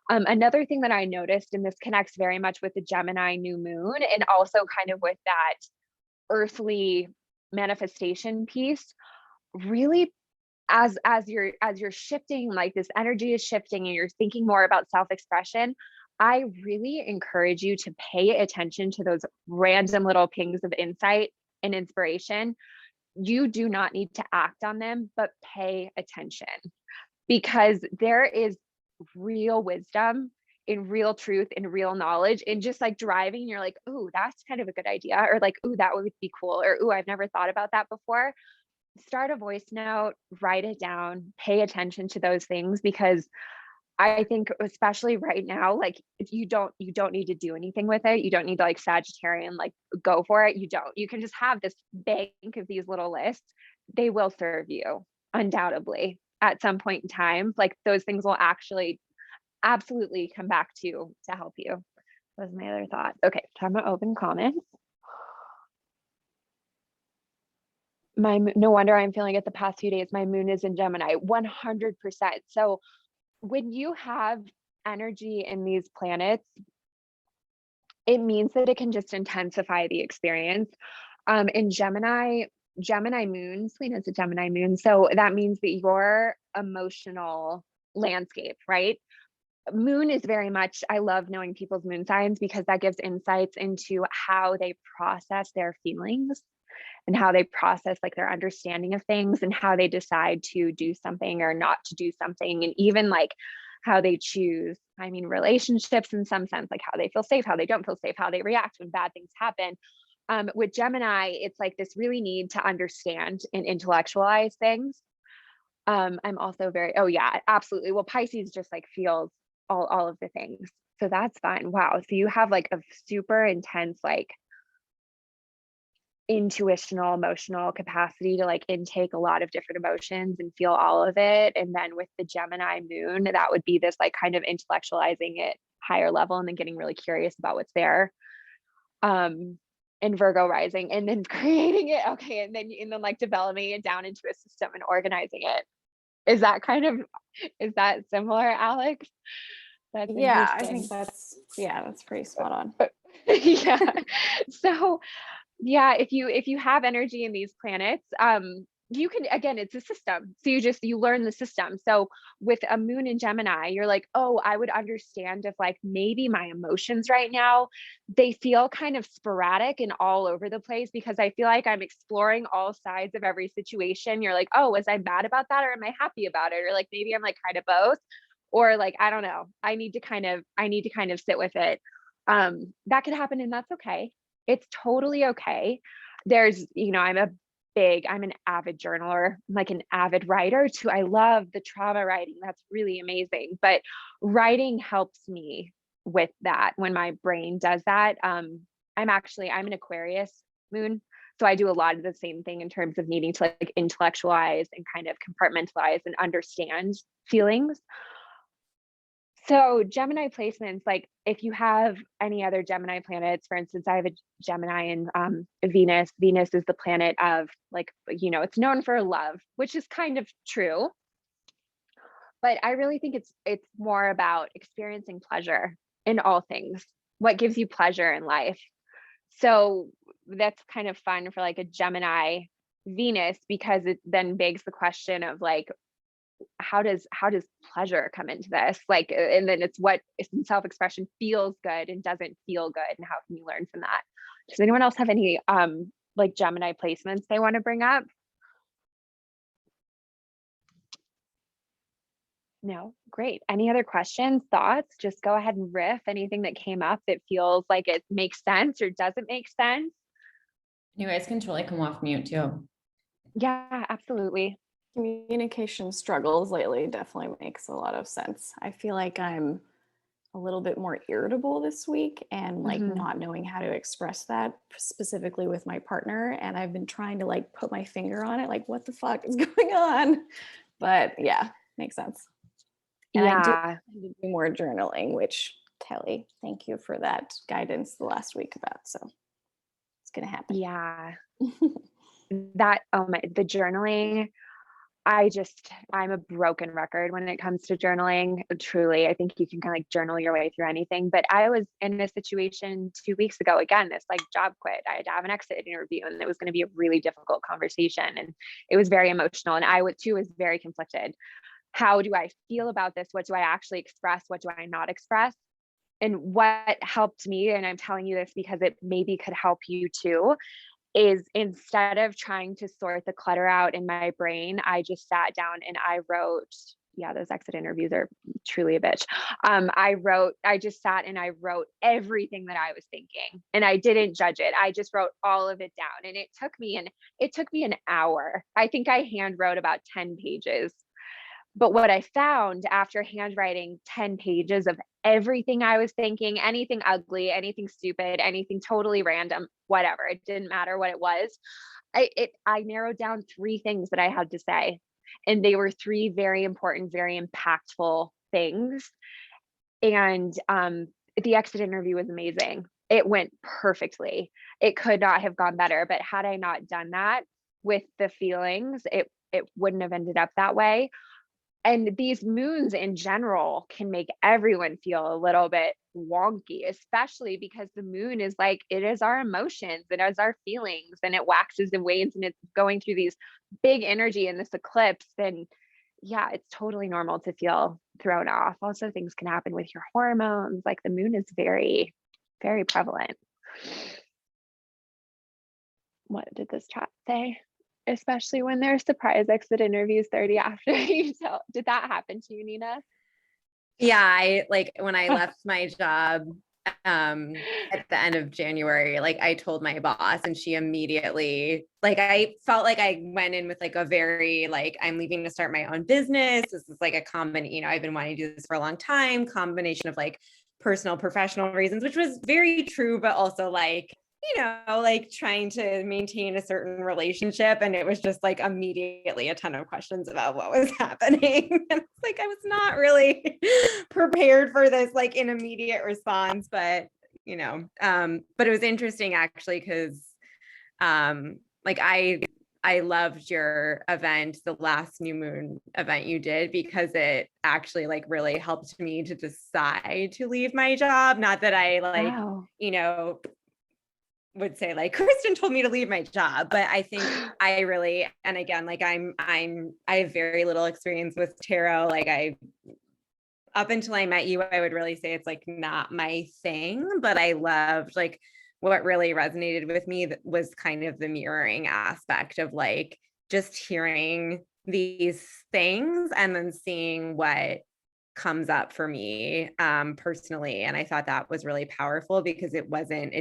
Another thing that I noticed, and this connects very much with the Gemini new moon and also kind of with that earthly manifestation piece, really as you're shifting, like this energy is shifting and you're thinking more about self-expression, I really encourage you to pay attention to those random little pings of insight and inspiration. You do not need to act on them, but pay attention, because there is real wisdom in real truth and real knowledge in just like driving. You're like, ooh, that's kind of a good idea, or like, ooh, that would be cool, or ooh, I've never thought about that before. Start a voice note, write it down, pay attention to those things, because I think especially right now, like, if you don't need to do anything with it. You don't need to like Sagittarian, like go for it. You can just have this bank of these little lists. They will serve you undoubtedly at some point in time. Like, those things will actually absolutely come back to you to help you. That was my other thought. Okay, time to open comments. No wonder I'm feeling it the past few days. My moon is in Gemini, 100%. So when you have energy in these planets, it means that it can just intensify the experience. In Gemini moon, Selena's a Gemini moon. So that means that your emotional landscape, right? Moon is very much, I love knowing people's moon signs, because that gives insights into how they process their feelings and how they process like their understanding of things, and how they decide to do something or not to do something, and even like how they choose, I mean, relationships in some sense, like how they feel safe, how they don't feel safe, how they react when bad things happen. With Gemini, it's like this really need to understand and intellectualize things. I'm also very, oh yeah, absolutely. Well, Pisces just like feels all of the things. So that's fine. Wow. So you have like a super intense, like intuitional, emotional capacity to like intake a lot of different emotions and feel all of it. And then with the Gemini moon, that would be this like kind of intellectualizing it higher level and then getting really curious about what's there. And Virgo rising, and then creating it. Okay. And then like developing it down into a system and organizing it. Is that similar, Alex? That's Yeah, I interesting. think that's pretty spot on. Yeah. So yeah, if you have energy in these planets, you can, again, it's a system. So you learn the system. So with a moon in Gemini, you're like, oh, I would understand if like maybe my emotions right now, they feel kind of sporadic and all over the place, because I feel like I'm exploring all sides of every situation. You're like, oh, was I mad about that, or am I happy about it? Or like maybe I'm like kind of both, or like, I don't know. I need to kind of sit with it. That could happen, and that's okay. It's totally okay. There's, I'm an avid journaler, I'm like an avid writer too. I love the trauma writing. That's really amazing. But writing helps me with that when my brain does that. I'm an Aquarius moon. So I do a lot of the same thing in terms of needing to like intellectualize and kind of compartmentalize and understand feelings. So Gemini placements, like if you have any other Gemini planets, for instance, I have a Gemini and Venus. Venus is the planet of like, it's known for love, which is kind of true. But I really think it's more about experiencing pleasure in all things. What gives you pleasure in life? So that's kind of fun for like a Gemini Venus, because it then begs the question of like, how does pleasure come into this? Like, and then it's what is self-expression feels good and doesn't feel good, and how can you learn from that? Does anyone else have any like Gemini placements they want to bring up? No? Great. Any other questions, thoughts? Just go ahead and riff anything that came up that feels like it makes sense or doesn't make sense. You guys can totally come off mute too. Yeah, absolutely. Communication struggles lately definitely makes a lot of sense. I feel like I'm a little bit more irritable this week, and like Mhm. not knowing how to express that specifically with my partner. And I've been trying to like put my finger on it, like what the fuck is going on? But yeah, makes sense. And I do Yeah. need to do more journaling, which Kelly, thank you for that guidance the last week about. So it's gonna happen. Yeah. That the journaling, I'm a broken record when it comes to journaling. Truly, I think you can kind of like journal your way through anything. But I was in a situation 2 weeks ago, again, this like job quit. I had to have an exit interview, and it was going to be a really difficult conversation. And it was very emotional. And I too was very conflicted. How do I feel about this? What do I actually express? What do I not express? And what helped me, and I'm telling you this because it maybe could help you too, is instead of trying to sort the clutter out in my brain, I just sat down and I wrote, yeah, those exit interviews are truly a bitch. I just sat and I wrote everything that I was thinking, and I didn't judge it. I just wrote all of it down, and it took me an hour. I think I hand wrote about 10 pages. But what I found after handwriting 10 pages of everything I was thinking, anything ugly, anything stupid, anything totally random, whatever, it didn't matter what it was. I narrowed down 3 things that I had to say. And they were 3 very important, very impactful things. And the exit interview was amazing. It went perfectly. It could not have gone better. But had I not done that with the feelings, it wouldn't have ended up that way. And these moons in general can make everyone feel a little bit wonky, especially because the moon is like, it is our emotions, it is our feelings, and it waxes and wanes, and it's going through these big energy in this eclipse. Then yeah, it's totally normal to feel thrown off. Also, things can happen with your hormones. Like the moon is very, very prevalent. What did this chat say? Especially when there's surprise exit interviews 30 after you tell. Did that happen to you, Nina? Yeah, I like when I left my job at the end of January, like I told my boss, and she immediately, like I felt like I went in with like a very like, I'm leaving to start my own business. This is like a combination, I've been wanting to do this for a long time, combination of like personal, professional reasons, which was very true, but also like, like trying to maintain a certain relationship. And it was just like immediately a ton of questions about what was happening. And it's like, I was not really prepared for this, like an immediate response, but but it was interesting actually, because like I loved your event, the last new moon event you did, because it actually like really helped me to decide to leave my job. Not that I like, Wow. would say like Kristen told me to leave my job, but I think I really, and again, like I have very little experience with tarot. Like up until I met you, I would really say it's like not my thing, but I loved like what really resonated with me was kind of the mirroring aspect of like just hearing these things and then seeing what comes up for me personally. And I thought that was really powerful, because it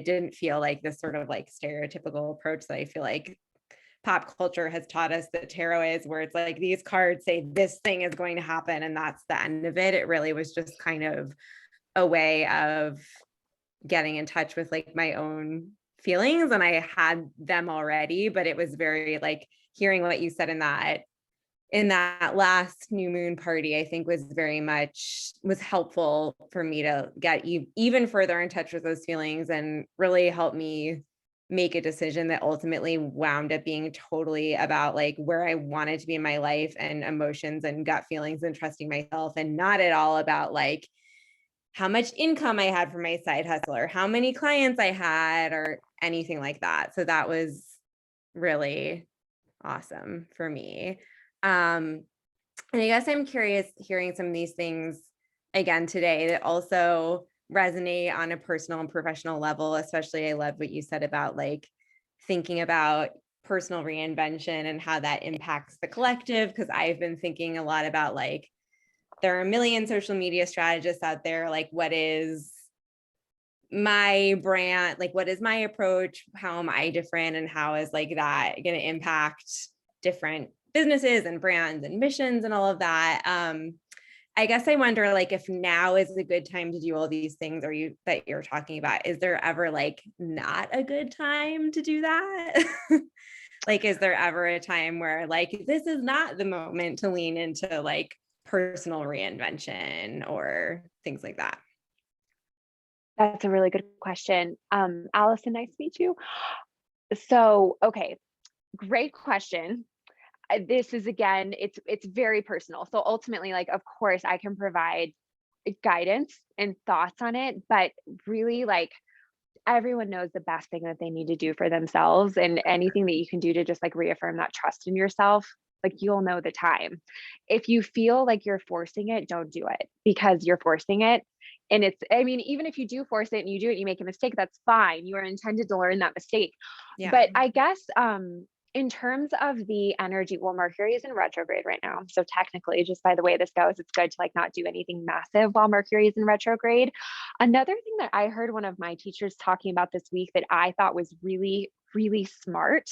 didn't feel like this sort of like stereotypical approach that I feel like pop culture has taught us that tarot is, where it's like these cards say this thing is going to happen and that's the end of it. It really was just kind of a way of getting in touch with like my own feelings, and I had them already, but it was very like hearing what you said in that in that last new moon party, I think was helpful for me to get even further in touch with those feelings and really help me make a decision that ultimately wound up being totally about like where I wanted to be in my life and emotions and gut feelings and trusting myself, and not at all about like how much income I had from my side hustle or how many clients I had or anything like that. So that was really awesome for me. And I guess I'm curious hearing some of these things again today that also resonate on a personal and professional level. Especially, I love what you said about like thinking about personal reinvention and how that impacts the collective. Because I've been thinking a lot about like, there are a million social media strategists out there. Like, what is my brand? Like, what is my approach? How am I different? And how is like that going to impact different businesses and brands and missions and all of that? I guess I wonder like if now is a good time to do all these things that you're talking about. Is there ever like not a good time to do that? Like, is there ever a time where like this is not the moment to lean into like personal reinvention or things like that? That's a really good question. Allison, nice to meet you. So, okay, great question. This is again, it's very personal. So ultimately, like, of course, I can provide guidance and thoughts on it, but really, like, everyone knows the best thing that they need to do for themselves, and anything that you can do to just like reaffirm that trust in yourself, like you'll know the time. If you feel like you're forcing it, don't do it because you're forcing it. And it's, I mean, even if you do force it and you do it, you make a mistake, that's fine. You are intended to learn that mistake. Yeah. But I guess in terms of the energy, well, Mercury is in retrograde right now. So technically, just by the way this goes, it's good to like not do anything massive while Mercury is in retrograde. Another thing that I heard one of my teachers talking about this week that I thought was really, really smart,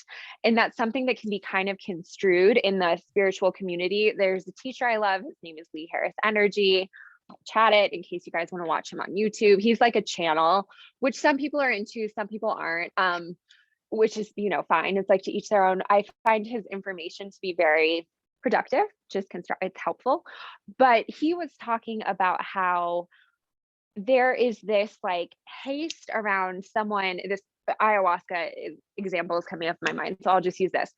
and that's something that can be kind of construed in the spiritual community. There's a teacher I love. His name is Lee Harris Energy. I'll chat it in case you guys want to watch him on YouTube. He's like a channel, which some people are into, some people aren't. Which is, you know, fine. It's like to each their own. I find his information to be very productive, just it's helpful. But he was talking about how there is this like haste around someone, this ayahuasca example is coming up in my mind. So I'll just use this.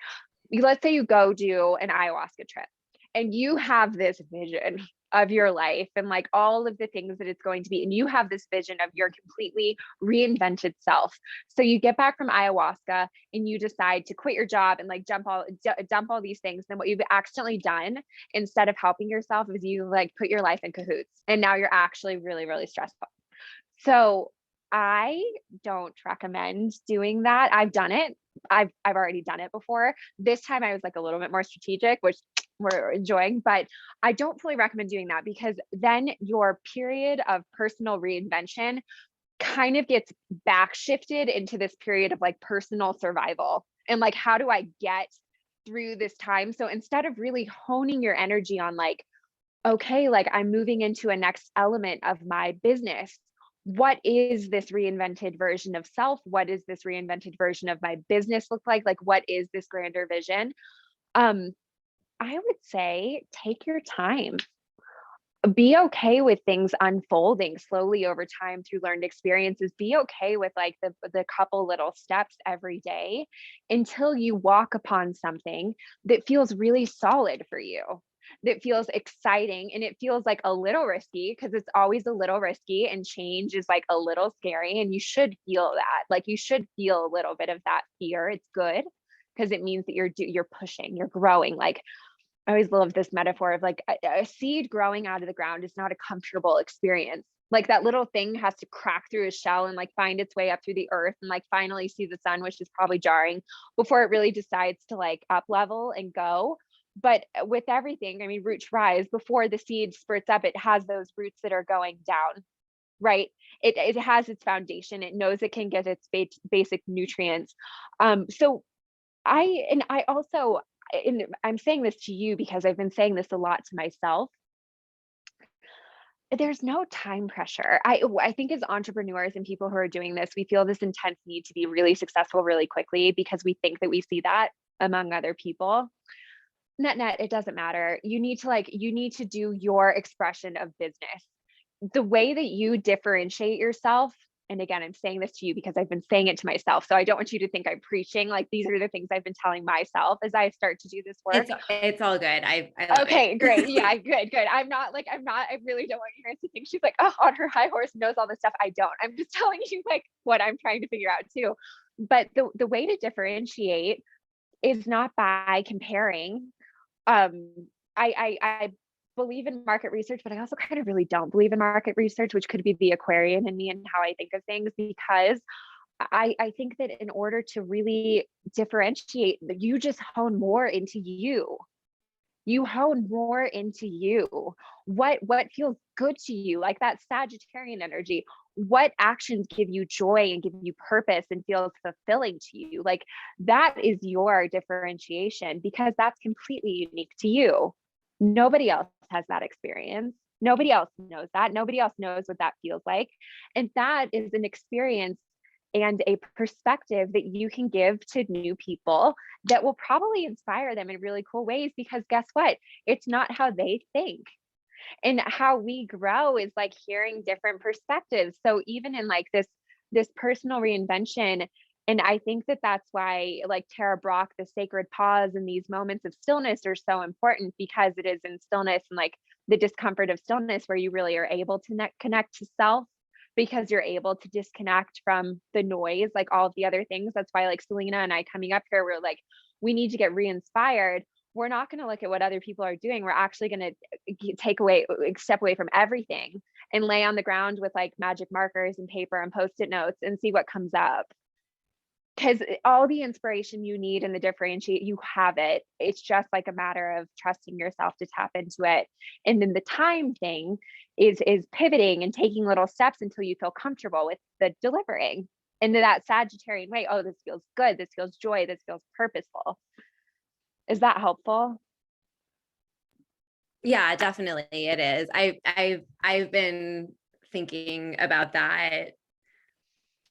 Let's say you go do an ayahuasca trip and you have this vision of your life and like all of the things that it's going to be. And you have this vision of your completely reinvented self. So you get back from ayahuasca and you decide to quit your job and like dump all these things. Then what you've accidentally done instead of helping yourself is you like put your life in cahoots. And now you're actually really, really stressful. So I don't recommend doing that. I've done it. I've already done it before. This time I was like a little bit more strategic, which we're enjoying, but I don't fully recommend doing that because then your period of personal reinvention kind of gets back shifted into this period of like personal survival. And like, how do I get through this time? So instead of really honing your energy on like, okay, like I'm moving into a next element of my business. What is this reinvented version of self? What is this reinvented version of my business look like? Like, what is this grander vision? I would say take your time. Be okay with things unfolding slowly over time through learned experiences. Be okay with like the couple little steps every day until you walk upon something that feels really solid for you, that feels exciting, and it feels like a little risky because it's always a little risky and change is like a little scary, and you should feel that. Like you should feel a little bit of that fear. It's good because it means that you're pushing, you're growing. Like I always love this metaphor of like a seed growing out of the ground is not a comfortable experience. Like that little thing has to crack through a shell and like find its way up through the earth and like finally see the sun, which is probably jarring before it really decides to like up level and go. But with everything, I mean, roots rise before the seed spurts up. It has those roots that are going down, right? It has its foundation. It knows it can get its basic nutrients. So I also, and I'm saying this to you because I've been saying this a lot to myself. There's no time pressure. I think as entrepreneurs and people who are doing this, we feel this intense need to be really successful really quickly because we think that we see that among other people. net, it doesn't matter. You need to do your expression of business. The way that you differentiate yourself, and again, I'm saying this to you because I've been saying it to myself. So I don't want you to think I'm preaching. Like, these are the things I've been telling myself as I start to do this work. It's all good. I love Okay, it. great. Yeah, good. I really don't want you guys to think she's like, oh, on her high horse, knows all this stuff. I don't. I'm just telling you like what I'm trying to figure out too. But the way to differentiate is not by comparing. I believe in market research, but I also kind of really don't believe in market research, which could be the Aquarian in me and how I think of things, because I think that in order to really differentiate, you just hone more into you. You hone more into you. What feels good to you, like that Sagittarian energy. What actions give you joy and give you purpose and feels fulfilling to you? Like, that is your differentiation, because that's completely unique to you. Nobody else has that experience. Nobody else knows that. Nobody else knows what that feels like. And that is an experience and a perspective that you can give to new people that will probably inspire them in really cool ways, because guess what? It's not how they think. And how we grow is like hearing different perspectives. So even in like this personal reinvention, and I think that that's why like Tara Brach, the sacred pause and these moments of stillness are so important, because it is in stillness and like the discomfort of stillness where you really are able to connect to self, because you're able to disconnect from the noise, like all of the other things. That's why like Selena and I coming up here, we're like, we need to get re-inspired. We're not going to look at what other people are doing. We're actually going to step away from everything and lay on the ground with like magic markers and paper and post-it notes and see what comes up. Because all the inspiration you need and the differentiate, you have it. It's just like a matter of trusting yourself to tap into it. And then the time thing is pivoting and taking little steps until you feel comfortable with the delivering into that Sagittarian way. Oh, this feels good. This feels joy. This feels purposeful. Is that helpful? Yeah, definitely it is. I've been thinking about that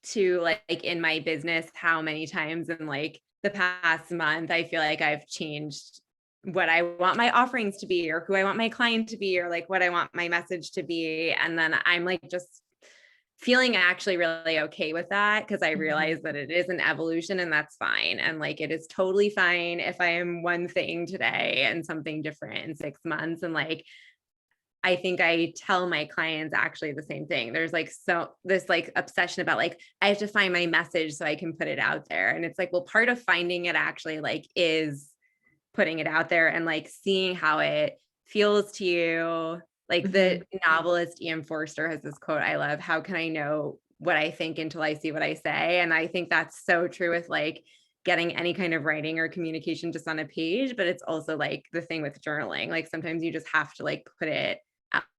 too, like in my business, how many times in like the past month I feel like I've changed what I want my offerings to be, or who I want my client to be, or like what I want my message to be. And then I'm like just feeling actually really okay with that, because I realize that it is an evolution and that's fine. And like it is totally fine if I am one thing today and something different in 6 months. And like I think I tell my clients actually the same thing. There's like this like obsession about like, I have to find my message so I can put it out there. And it's like, well, part of finding it actually like is putting it out there and like seeing how it feels to you. Like the novelist E.M. Forster has this quote I love: how can I know what I think until I see what I say? And I think that's so true with like getting any kind of writing or communication just on a page, but it's also like the thing with journaling. Like sometimes you just have to like put it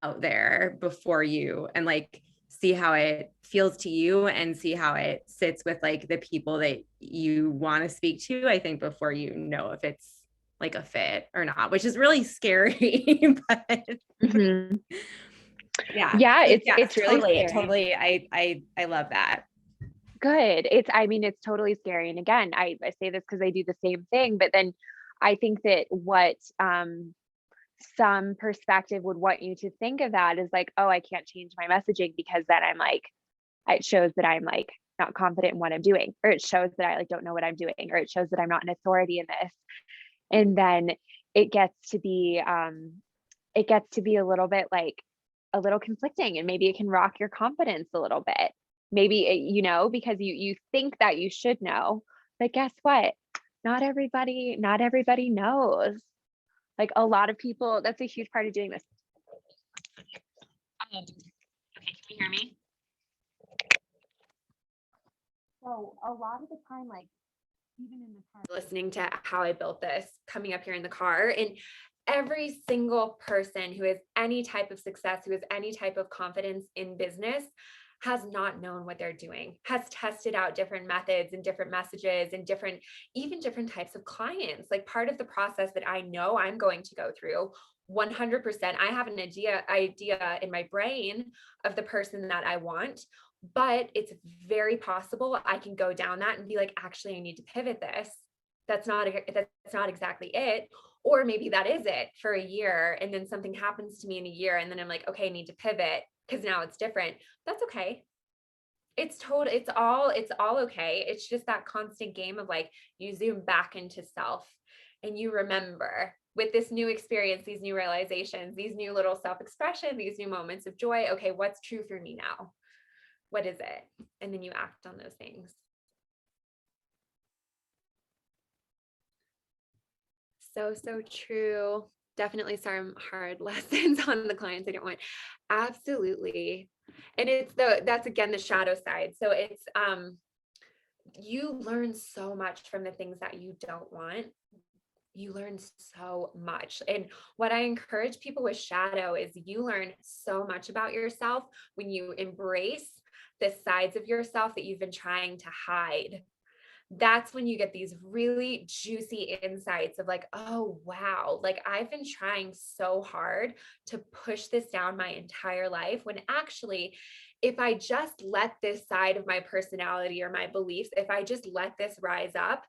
out there before you and like see how it feels to you and see how it sits with like the people that you want to speak to, I think, before you know if it's like a fit or not, which is really scary. But yeah, it's really totally I love that. Good. It's totally scary. And again, I say this because I do the same thing, but then I think that what some perspective would want you to think of that is like, oh, I can't change my messaging because then I'm like, it shows that I'm like not confident in what I'm doing, or it shows that I like don't know what I'm doing, or it shows that I'm not an authority in this. And then it gets to be a little bit like a little conflicting, and maybe it can rock your confidence a little bit. Maybe because you think that you should know, but guess what? Not everybody knows. Like a lot of people, that's a huge part of doing this. Okay, can you hear me? So a lot of the time, like even in the car, listening to how I built this, coming up here in the car, and every single person who has any type of success, who has any type of confidence in business, has not known what they're doing, has tested out different methods and different messages and even different types of clients. Like part of the process that I know I'm going to go through 100%, I have an idea in my brain of the person that I want, but it's very possible I can go down that and be like, actually, I need to pivot this. That's not exactly it. Or maybe that is it for a year, and then something happens to me in a year, and then I'm like, okay, I need to pivot because now it's different. That's okay. It's all okay. It's just that constant game of like, you zoom back into self and you remember with this new experience, these new realizations, these new little self-expression, these new moments of joy. Okay, what's true for me now? What is it? And then you act on those things. So true. Definitely some hard lessons on the clients I don't want. Absolutely. And that's again the shadow side. So it's you learn so much from the things that you don't want. You learn so much. And what I encourage people with shadow is you learn so much about yourself when you embrace the sides of yourself that you've been trying to hide. That's when you get these really juicy insights of like, oh, wow, like I've been trying so hard to push this down my entire life, when actually, if I just let this side of my personality or my beliefs, if I just let this rise up,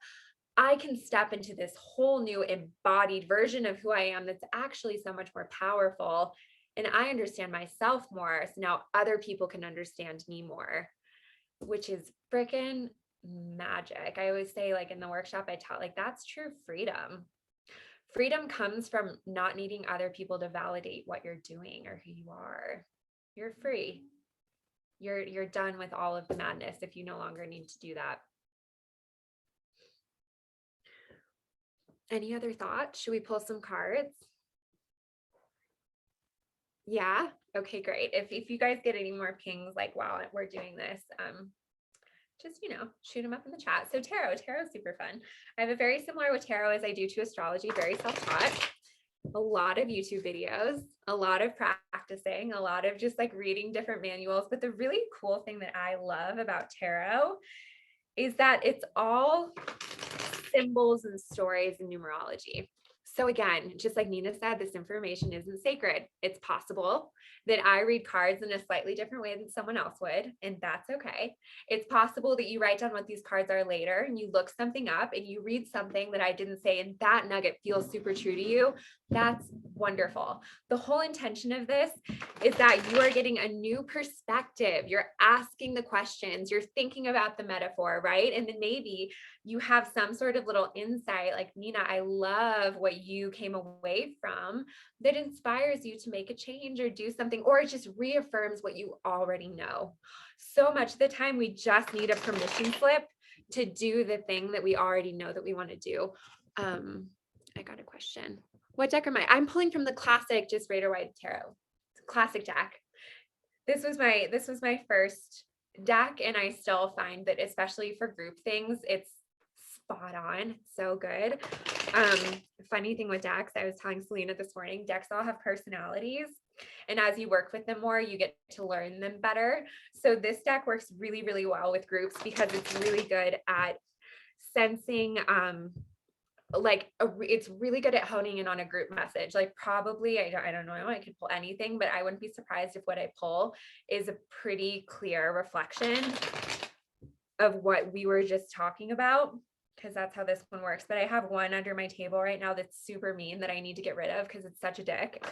I can step into this whole new embodied version of who I am that's actually so much more powerful. And I understand myself more. So now other people can understand me more, which is freaking magic. I always say, like in the workshop I taught, like that's true freedom. Freedom comes from not needing other people to validate what you're doing or who you are. You're free. You're done with all of the madness if you no longer need to do that. Any other thoughts? Should we pull some cards? Yeah. Okay, great. If you guys get any more pings like, wow, we're doing this, just, shoot them up in the chat. So tarot is super fun. I have a very similar with tarot as I do to astrology, very self-taught, a lot of YouTube videos, a lot of practicing, a lot of just like reading different manuals. But the really cool thing that I love about tarot is that it's all symbols and stories and numerology. So again, just like Nina said, this information isn't sacred. It's possible that I read cards in a slightly different way than someone else would, and that's okay. It's possible that you write down what these cards are later and you look something up and you read something that I didn't say and that nugget feels super true to you. That's wonderful. The whole intention of this is that you are getting a new perspective. You're asking the questions, you're thinking about the metaphor, right? And then maybe you have some sort of little insight like, Nina, I love what you came away from that inspires you to make a change or do something, or it just reaffirms what you already know. So much of the time we just need a permission slip to do the thing that we already know that we want to do. I got a question. What deck am I? I'm pulling from the classic Just Rider Waite Tarot. Classic deck. This was my first deck, and I still find that especially for group things, it's spot on. So good. Funny thing with decks, I was telling Selena this morning, decks all have personalities. And as you work with them more, you get to learn them better. So this deck works really, really well with groups because it's really good at sensing, it's really good at honing in on a group message. Like probably, I don't know, I could pull anything, but I wouldn't be surprised if what I pull is a pretty clear reflection of what we were just talking about, because that's how this one works. But I have one under my table right now that's super mean that I need to get rid of because it's such a dick.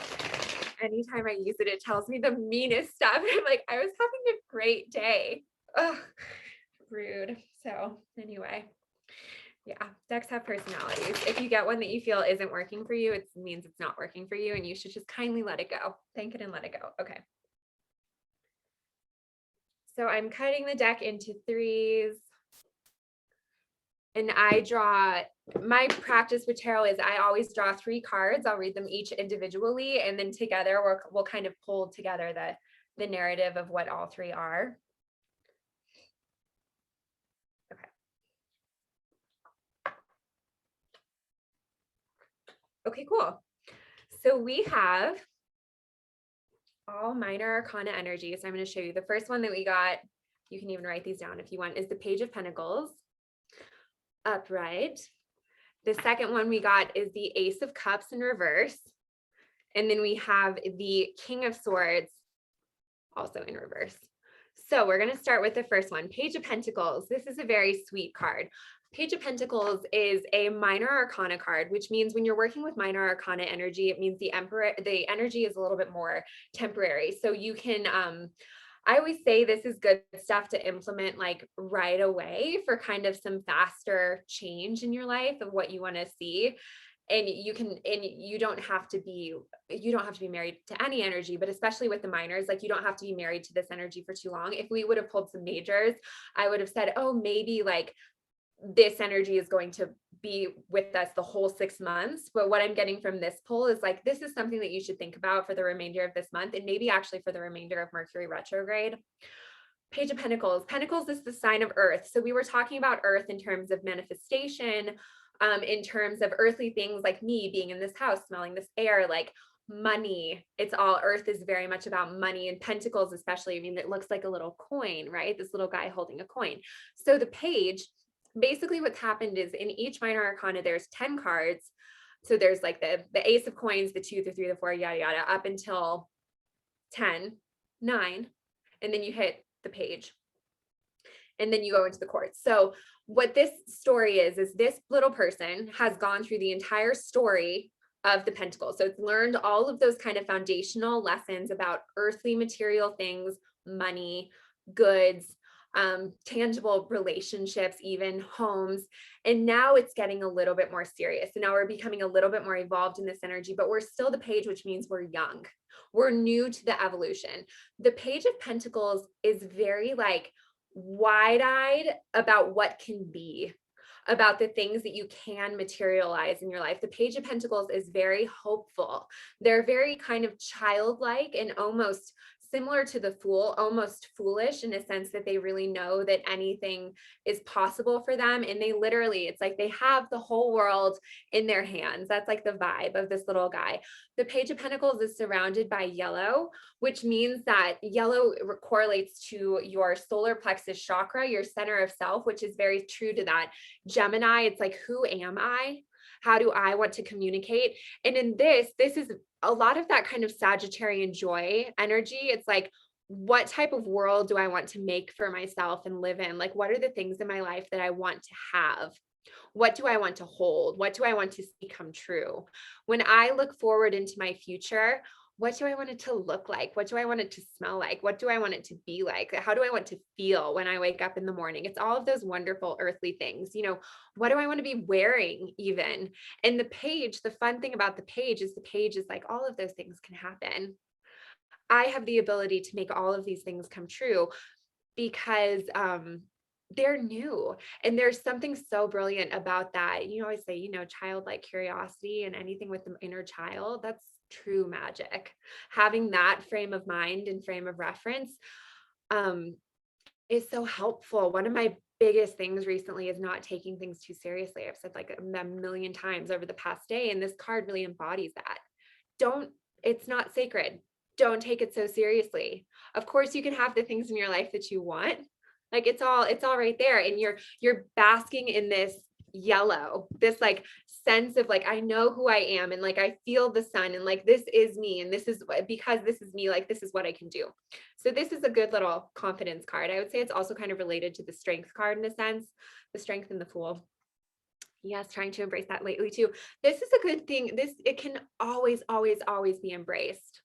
Anytime I use it, it tells me the meanest stuff. I'm like, I was having a great day. Ugh, rude. So anyway, yeah, decks have personalities. If you get one that you feel isn't working for you, it means it's not working for you, and you should just kindly let it go. Thank it and let it go. Okay. So I'm cutting the deck into threes. And I draw, my practice with tarot is I always draw 3 cards. I'll read them each individually, and then together we'll kind of pull together the narrative of what all 3 are. Okay. Okay, cool. So we have all minor arcana energy. So I'm going to show you the first one that we got. You can even write these down if you want, is the Page of Pentacles. Upright. The second one we got is the Ace of Cups in reverse. And then we have the King of Swords also in reverse. So we're going to start with the first one, Page of Pentacles. This is a very sweet card. Page of Pentacles is a minor arcana card, which means when you're working with minor arcana energy, it means the energy is a little bit more temporary. So you can, I always say this is good stuff to implement like right away for kind of some faster change in your life of what you want to see. And you don't have to be married to any energy, but especially with the minors, like you don't have to be married to this energy for too long. If we would have pulled some majors, I would have said, oh, maybe like this energy is going to be with us the whole 6 months. But what I'm getting from this pull is like, this is something that you should think about for the remainder of this month, and maybe actually for the remainder of Mercury retrograde. Page of Pentacles. Pentacles is the sign of Earth. So we were talking about Earth in terms of manifestation, in terms of earthly things like me being in this house, smelling this air, like money. It's all Earth is very much about money, and Pentacles especially. I mean, it looks like a little coin, right? This little guy holding a coin. So the page, basically what's happened is in each minor arcana, there's 10 cards. So there's like the ace of coins, the 2, the 3, the 4, yada, yada, up until 10, 9, and then you hit the page. And then you go into the courts. So what this story is this little person has gone through the entire story of the Pentacles. So it's learned all of those kind of foundational lessons about earthly material things, money, goods, tangible relationships, even homes. And now it's getting a little bit more serious. So now we're becoming a little bit more evolved in this energy, but we're still the page, which means we're young. We're new to the evolution. The Page of Pentacles is very like wide-eyed about what can be, about the things that you can materialize in your life. The Page of Pentacles is very hopeful. They're very kind of childlike and almost similar to the Fool, almost foolish in a sense that they really know that anything is possible for them. And they literally, it's like they have the whole world in their hands. That's like the vibe of this little guy. The Page of Pentacles is surrounded by yellow, which means that yellow correlates to your solar plexus chakra, your center of self, which is very true to that. Gemini, it's like, who am I? How do I want to communicate? And in this is a lot of that kind of Sagittarian joy energy. It's like, what type of world do I want to make for myself and live in? Like, what are the things in my life that I want to have? What do I want to hold? What do I want to see come true? When I look forward into my future, what do I want it to look like? What do I want it to smell like? What do I want it to be like? How do I want to feel when I wake up in the morning? It's all of those wonderful earthly things. You know, what do I want to be wearing even? And the page, the fun thing about the page is like all of those things can happen. I have the ability to make all of these things come true because they're new. And there's something so brilliant about that. You know, I say, you know, childlike curiosity and anything with the inner child, that's true magic. Having that frame of mind and frame of reference is so helpful. One of my biggest things recently is not taking things too seriously. I've said like a million times over the past day, and this card really embodies that. It's not sacred. Don't take it so seriously. Of course, you can have the things in your life that you want. Like it's all right there. And you're basking in this yellow, this like sense of like, I know who I am. And like, I feel the sun and like, this is me. And this is because this is me, like, this is what I can do. So this is a good little confidence card. I would say it's also kind of related to the strength card in a sense, the strength and the Fool. Yes, trying to embrace that lately too. This is a good thing. It can always, always, always be embraced.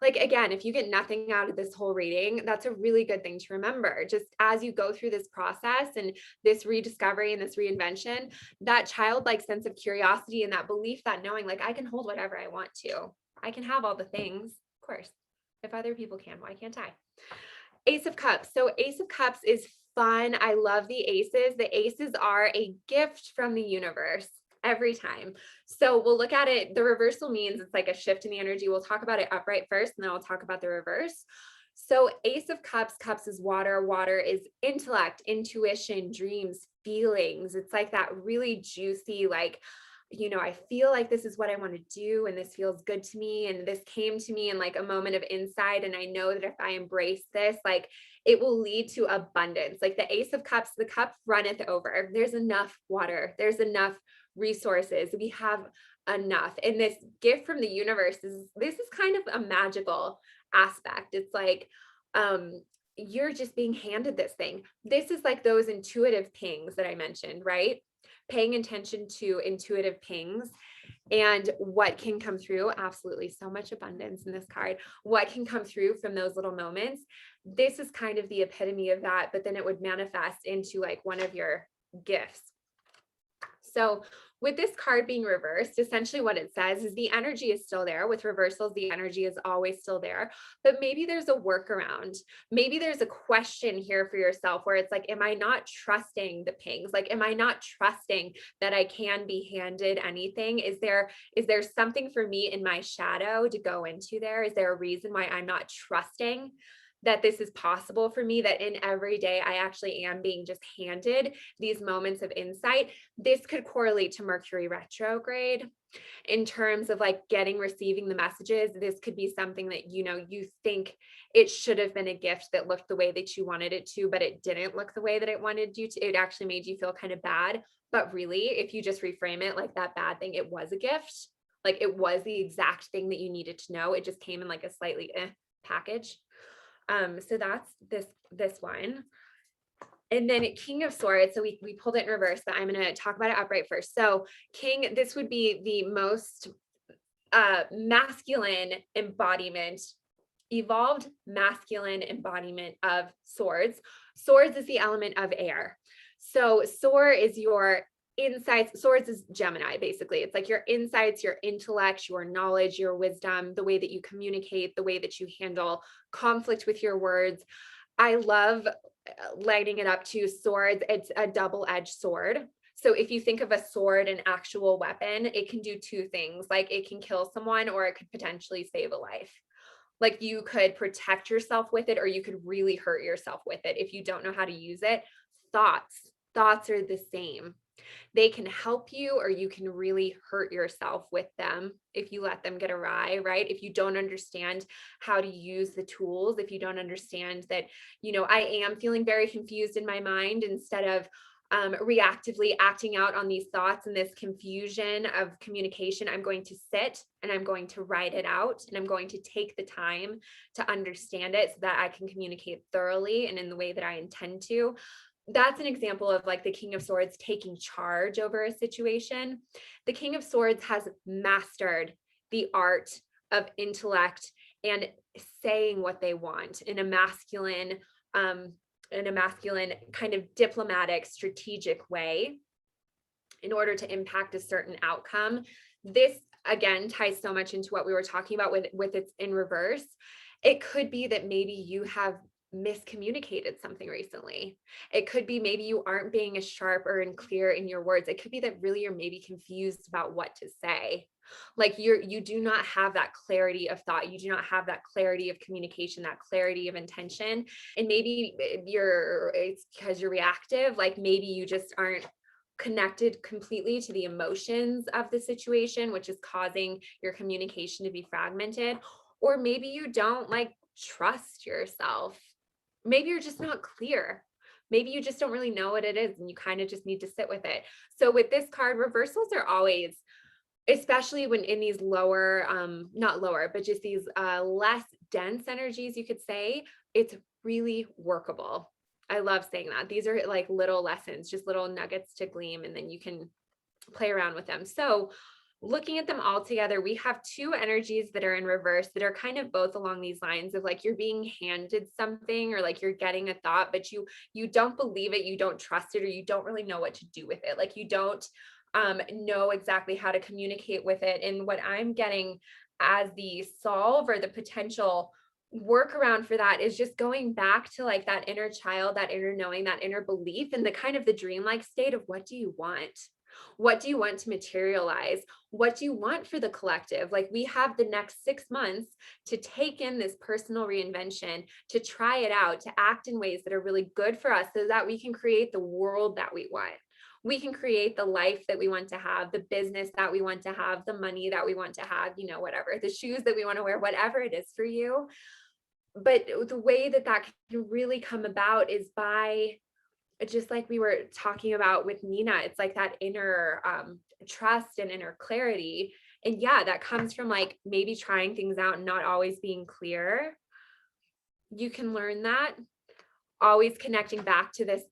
Like, again, if you get nothing out of this whole reading, that's a really good thing to remember. Just as you go through this process and this rediscovery and this reinvention, that childlike sense of curiosity and that belief, that knowing like I can hold whatever I want to. I can have all the things, of course. If other people can, why can't I? Ace of Cups. So Ace of Cups is fun. I love the aces. The aces are a gift from the universe. Every time. So we'll look at it. The reversal means it's like a shift in the energy. We'll talk about it upright first, and then I'll talk about the reverse. So Ace of Cups, cups is water. Water is intellect, intuition, dreams, feelings. It's like that really juicy, like, you know, I feel like this is what I want to do, and this feels good to me. And this came to me in like a moment of insight. And I know that if I embrace this, like it will lead to abundance. Like the Ace of Cups, the cup runneth over. There's enough water. There's enough resources. We have enough. And this gift from the universe is kind of a magical aspect. It's like you're just being handed this thing. This is like those intuitive pings that I mentioned, right? paying attention to intuitive pings and what can come through. Absolutely so much abundance in this card. What can come through from those little moments. This is kind of the epitome of that, but then it would manifest into like one of your gifts. So with this card being reversed, essentially what it says is the energy is still there. With reversals, the energy is always still there, but maybe there's a workaround. Maybe there's a question here for yourself where it's like, am I not trusting the pings? Like, am I not trusting that I can be handed anything? Is there something for me in my shadow to go into there? Is there a reason why I'm not trusting that this is possible for me, that in every day I actually am being just handed these moments of insight? This could correlate to Mercury retrograde in terms of like receiving the messages. This could be something that, you think it should have been a gift that looked the way that you wanted it to, but it didn't look the way that it wanted you to. It actually made you feel kind of bad. But really, if you just reframe it like that bad thing, it was a gift. Like it was the exact thing that you needed to know. It just came in like a slightly package. So that's this one. And then King of Swords. So we pulled it in reverse, but I'm going to talk about it upright first. So King, this would be the most masculine embodiment, evolved masculine embodiment of swords. Swords is the element of air. So Soar is your insights. Swords is Gemini, basically. It's like your insights, your intellect, your knowledge, your wisdom, the way that you communicate, the way that you handle conflict with your words. I love lighting it up to swords. It's a double-edged sword. So if you think of a sword, an actual weapon, it can do two things. Like it can kill someone, or it could potentially save a life. Like you could protect yourself with it, or you could really hurt yourself with it if you don't know how to use it. Thoughts are the same. They can help you, or you can really hurt yourself with them if you let them get awry, right? If you don't understand how to use the tools, if you don't understand that, I am feeling very confused in my mind, instead of reactively acting out on these thoughts and this confusion of communication, I'm going to sit and I'm going to write it out, and I'm going to take the time to understand it so that I can communicate thoroughly and in the way that I intend to. That's an example of like the King of Swords taking charge over a situation. The King of Swords has mastered the art of intellect and saying what they want in a masculine kind of diplomatic, strategic way in order to impact a certain outcome. This again ties so much into what we were talking about with it's in reverse. It could be that maybe you have miscommunicated something recently. It could be maybe you aren't being as sharp or clear in your words. It could be that really you're maybe confused about what to say. Like you do not have that clarity of thought. You do not have that clarity of communication, that clarity of intention. And maybe it's because you're reactive. Like maybe you just aren't connected completely to the emotions of the situation, which is causing your communication to be fragmented. Or maybe you don't trust yourself. Maybe you're just not clear. Maybe you just don't really know what it is, and you kind of just need to sit with it. So with this card, reversals are always, especially when in these lower, not lower, but just these less dense energies, you could say, it's really workable. I love saying that. These are like little lessons, just little nuggets to glean, and then you can play around with them. So looking at them all together, we have two energies that are in reverse that are kind of both along these lines of like you're being handed something, or like you're getting a thought, but you don't believe it, you don't trust it, or you don't really know what to do with it. Like you don't know exactly how to communicate with it. And what I'm getting as the solve or the potential workaround for that is just going back to like that inner child, that inner knowing, that inner belief, and the kind of the dreamlike state of what do you want? What do you want to materialize? What do you want for the collective? Like we have the next 6 months to take in this personal reinvention, to try it out, to act in ways that are really good for us so that we can create the world that we want. We can create the life that we want to have, the business that we want to have, the money that we want to have, whatever, the shoes that we want to wear, whatever it is for you. But the way that can really come about is by, just like we were talking about with Nina, it's like that inner trust and inner clarity. And yeah, that comes from like maybe trying things out and not always being clear. You can learn that. Always connecting back to this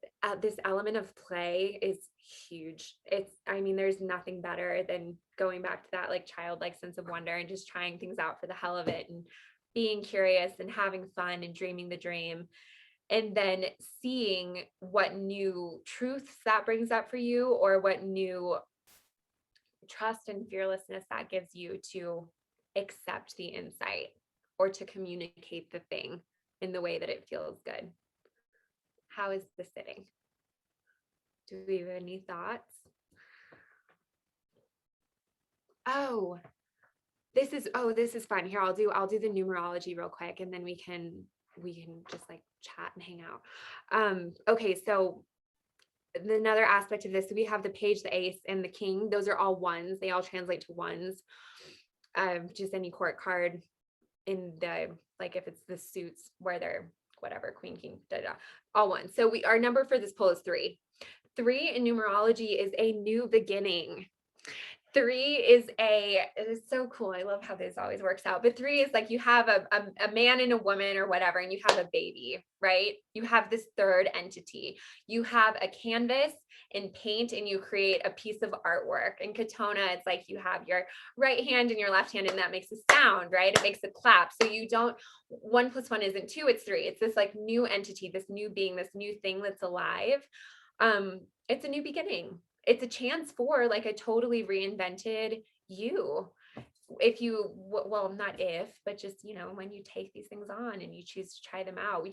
element of play is huge. I mean, there's nothing better than going back to that like childlike sense of wonder and just trying things out for the hell of it and being curious and having fun and dreaming the dream. And then seeing what new truths that brings up for you, or what new trust and fearlessness that gives you to accept the insight or to communicate the thing in the way that it feels good. How is this sitting? Do we have any thoughts? This is fun. Here, I'll do the numerology real quick, and then we can just like chat and hang out. Okay, so another aspect of this, we have the page, the ace, and the king. Those are all ones. They all translate to ones. Just any court card in the, like if it's the suits where they're whatever, queen, king, all ones. So our number for this poll is 3. 3 in numerology is a new beginning. 3 it is so cool. I love how this always works out. But 3 is like you have a man and a woman or whatever, and you have a baby, right? You have this third entity. You have a canvas and paint, and you create a piece of artwork. In Katona, it's like you have your right hand and your left hand, and that makes a sound, right? It makes a clap. So you don't, 1 + 1 isn't 2, it's 3. It's this like new entity, this new being, this new thing that's alive. It's a new beginning. It's a chance for like a totally reinvented you. If you, well, not if, but just, when you take these things on and you choose to try them out,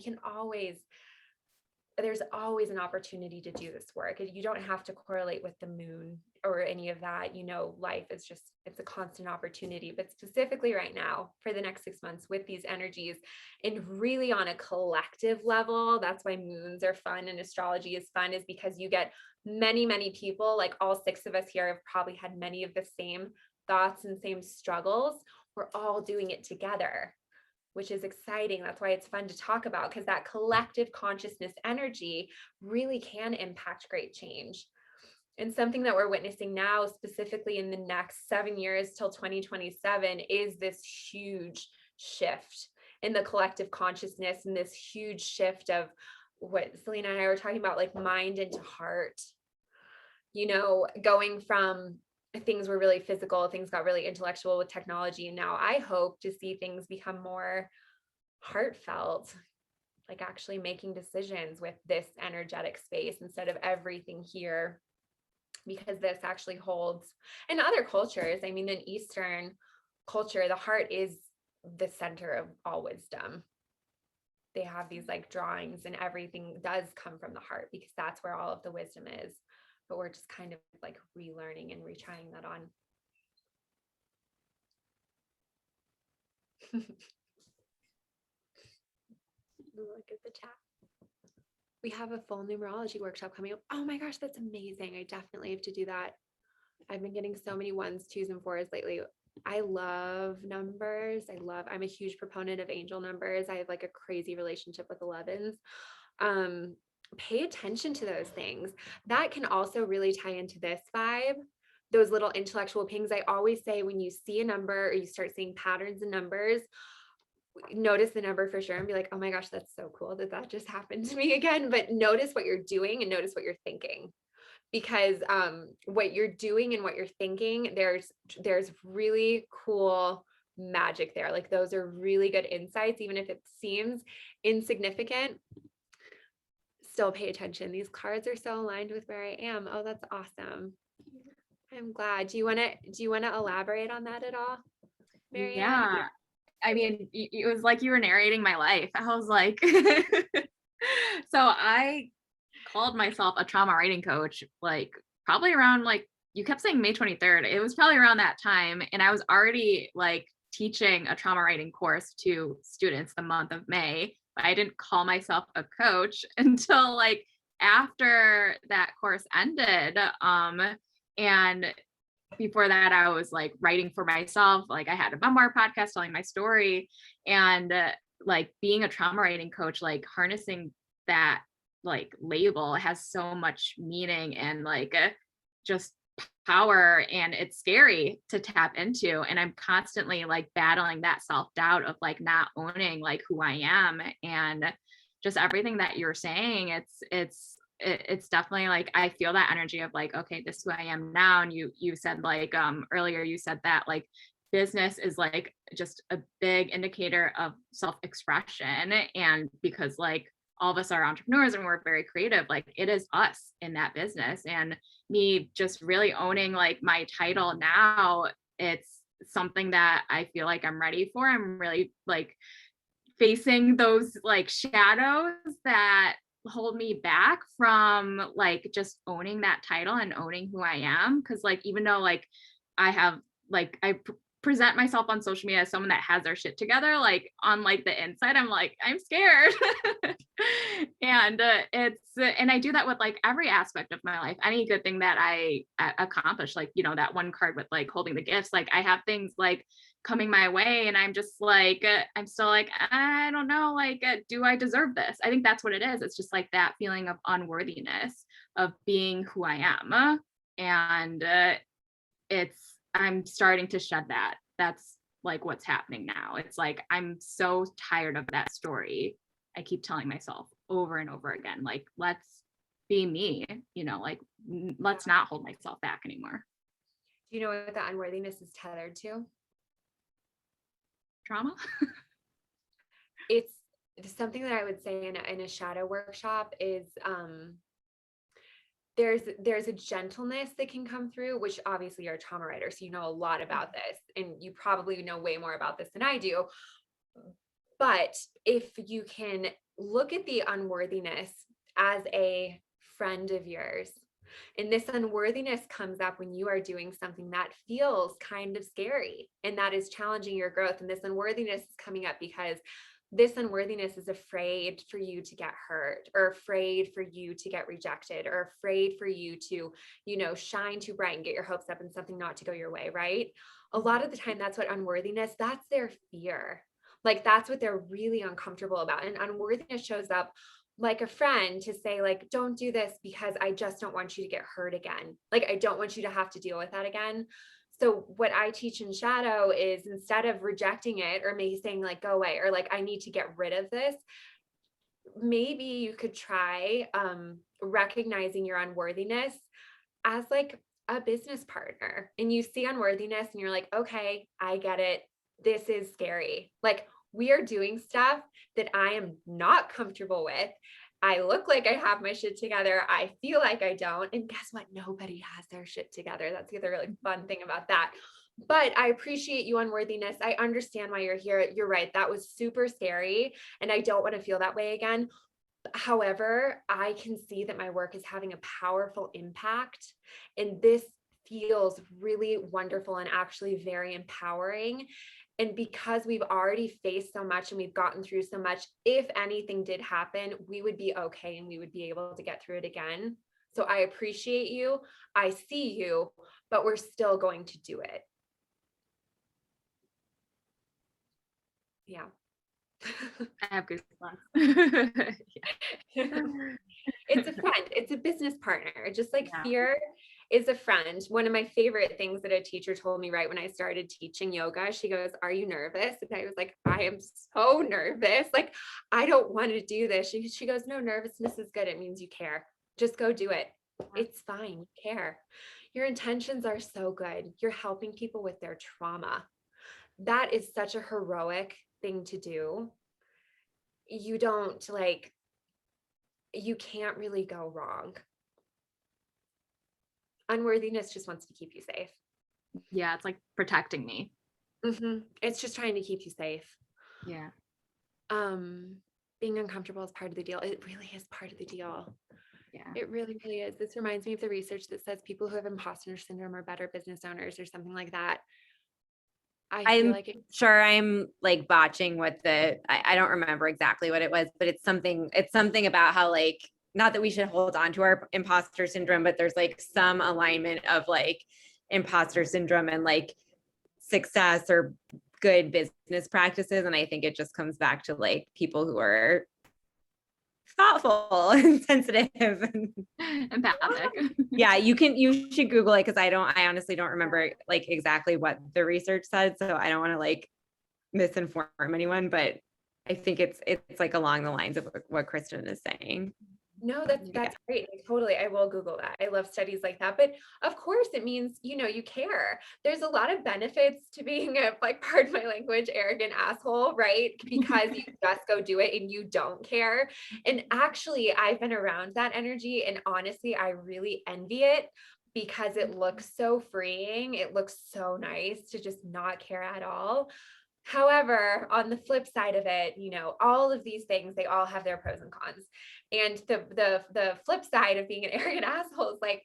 there's always an opportunity to do this work. You don't have to correlate with the moon or any of that. Life is just, it's a constant opportunity. But specifically right now, for the next 6 months with these energies, and really on a collective level, that's why moons are fun and astrology is fun, is because you get many, many people, like all 6 of us here have probably had many of the same thoughts and same struggles. We're all doing it together, which is exciting. That's why it's fun to talk about, because that collective consciousness energy really can impact great change. And something that we're witnessing now, specifically in the next 7 years till 2027, is this huge shift in the collective consciousness, and this huge shift of what Selena and I were talking about, like mind into heart, going from things were really physical, things got really intellectual with technology. And now I hope to see things become more heartfelt, like actually making decisions with this energetic space instead of everything here, because this actually holds in other cultures. I mean, in Eastern culture, the heart is the center of all wisdom. They have these like drawings, and everything does come from the heart because that's where all of the wisdom is. But we're just kind of like relearning and retrying that on. Look at the chat. We have a full numerology workshop coming up. Oh my gosh, that's amazing. I definitely have to do that. I've been getting so many 1s, 2s, and 4s lately. I love numbers. I'm a huge proponent of angel numbers. I have like a crazy relationship with 11s. Pay attention to those things. That can also really tie into this vibe, those little intellectual pings. I always say, when you see a number or you start seeing patterns in numbers, notice the number for sure and be like, oh my gosh, that's so cool that just happened to me again. But notice what you're doing and notice what you're thinking, because what you're doing and what you're thinking, there's really cool magic there. Like those are really good insights, even if it seems insignificant. Still pay attention. These cards are so aligned with where I am. Oh, that's awesome. I'm glad. Do you want to elaborate on that at all, Marianne? Yeah. I mean, it was like you were narrating my life. I was like, so I called myself a trauma writing coach, like probably around, like you kept saying May 23rd. It was probably around that time. And I was already like teaching a trauma writing course to students the month of May. I didn't call myself a coach until like after that course ended. And before that, I was like writing for myself. Like I had a memoir podcast telling my story, and like being a trauma writing coach, like harnessing that like label has so much meaning and like just power, and it's scary to tap into. And I'm constantly like battling that self-doubt of like not owning like who I am. And just everything that you're saying, it's it's definitely like, I feel that energy of like, okay, this is who I am now. And you said like, earlier you said that like business is like just a big indicator of self-expression. And because like all of us are entrepreneurs and we're very creative, like it is us in that business. And me just really owning like my title now, it's something that I feel like I'm ready for. I'm really like facing those like shadows that hold me back from like just owning that title and owning who I am. Cause like, even though like I have like, present myself on social media as someone that has their shit together, like on like the inside, I'm like, I'm scared. And and I do that with like every aspect of my life. Any good thing that I accomplish, like, you know, that one card with like holding the gifts, like I have things like coming my way and I'm just like, I'm still like, I don't know, like, do I deserve this? I think that's what it is. It's just like that feeling of unworthiness of being who I am. And I'm starting to shed that. That's like what's happening now. It's like, I'm so tired of that story. I keep telling myself over and over again, like, let's be me, you know, like, let's not hold myself back anymore. Do you know what the unworthiness is tethered to? Trauma. It's something that I would say in a shadow workshop is there's a gentleness that can come through, which obviously you're a trauma writer, so you know a lot about this, and you probably know way more about this than I do. But if you can look at the unworthiness as a friend of yours, and this unworthiness comes up when you are doing something that feels kind of scary and that is challenging your growth. And this unworthiness is coming up because this unworthiness is afraid for you to get hurt, or afraid for you to get rejected, or afraid for you to, you know, shine too bright and get your hopes up and something not to go your way, right? A lot of the time, that's what unworthiness, that's their fear. Like that's what they're really uncomfortable about. And unworthiness shows up like a friend to say, like, don't do this because I just don't want you to get hurt again. Like, I don't want you to have to deal with that again. So what I teach in shadow is, instead of rejecting it or maybe saying like, go away, or like, I need to get rid of this, maybe you could try recognizing your unworthiness as like a business partner. And you see unworthiness and you're like, okay, I get it. This is scary. Like, we are doing stuff that I am not comfortable with. I look like I have my shit together. I feel like I don't. And guess what? Nobody has their shit together. That's the other really fun thing about that. But I appreciate you, unworthiness. I understand why you're here. You're right. That was super scary. And I don't want to feel that way again. However, I can see that my work is having a powerful impact. And this feels really wonderful and actually very empowering. And because we've already faced so much and we've gotten through so much, if anything did happen, we would be okay and we would be able to get through it again. So I appreciate you. I see you, but we're still going to do it. Yeah. I have goosebumps. It's a friend. It's a business partner. Just like Yeah. fear is a friend. One of my favorite things that a teacher told me right when I started teaching yoga, she goes, "Are you nervous?" And I was like, "I am so nervous. Like, I don't want to do this." She goes, "No, nervousness is good. It means you care. Just go do it. It's fine. You care. Your intentions are so good. You're helping people with their trauma." That is such a heroic thing to do. You don't like, you can't really go wrong. Unworthiness just wants to keep you safe. Yeah, it's like protecting me. It's just trying to keep you safe. Yeah. Being uncomfortable is part of the deal. It really is part of the deal. Yeah. It really, really is. This reminds me of the research that says people who have imposter syndrome are better business owners or something like that. I feel like Sure, I'm like botching what I don't remember exactly what it was, but it's something about how, like, not that we should hold on to our imposter syndrome, but there's like some alignment of like imposter syndrome and like success or good business practices. And I think it just comes back to like people who are thoughtful and sensitive and Empathic. yeah, you should Google it, because I honestly don't remember like exactly what the research said, so I don't want to like misinform anyone, but I think it's like along the lines of what Kristen is saying. No, Yeah. that's great. Totally. I will Google that. I love studies like that. But of course it means, you care. There's a lot of benefits to being a, like, pardon my language, arrogant asshole, right? Because you just go do it and you don't care. And actually, I've been around that energy, and honestly, I really envy it because it looks so freeing. It looks so nice to just not care at all. However, on the flip side of it, all of these things, they all have their pros and cons. And the flip side of being an arrogant asshole is, like,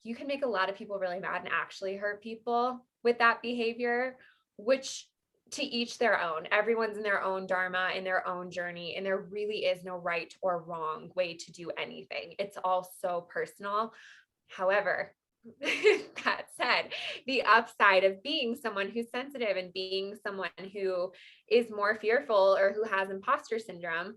you can make a lot of people really mad and actually hurt people with that behavior, which, to each their own. Everyone's in their own dharma, in their own journey, and there really is no right or wrong way to do anything. It's all so personal. However, that said, the upside of being someone who's sensitive and being someone who is more fearful or who has imposter syndrome,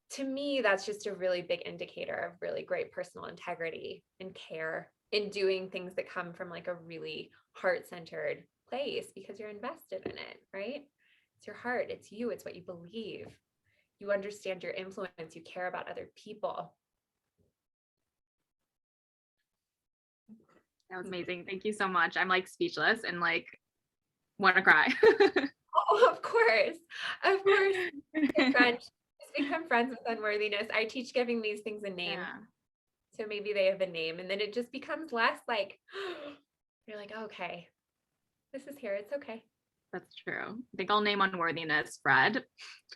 to me, that's just a really big indicator of really great personal integrity and care in doing things that come from, like, a really heart-centered place, because you're invested in it, right? It's your heart, it's you, it's what you believe. You understand your influence, you care about other people. That was amazing. Thank you so much. I'm like speechless and like want to cry. Oh, of course. Of course. Just become friends with unworthiness. I teach giving these things a name. Yeah. So maybe they have a name, and then it just becomes less like, you're like, okay, this is here. It's okay. That's true. I think I'll name unworthiness Fred.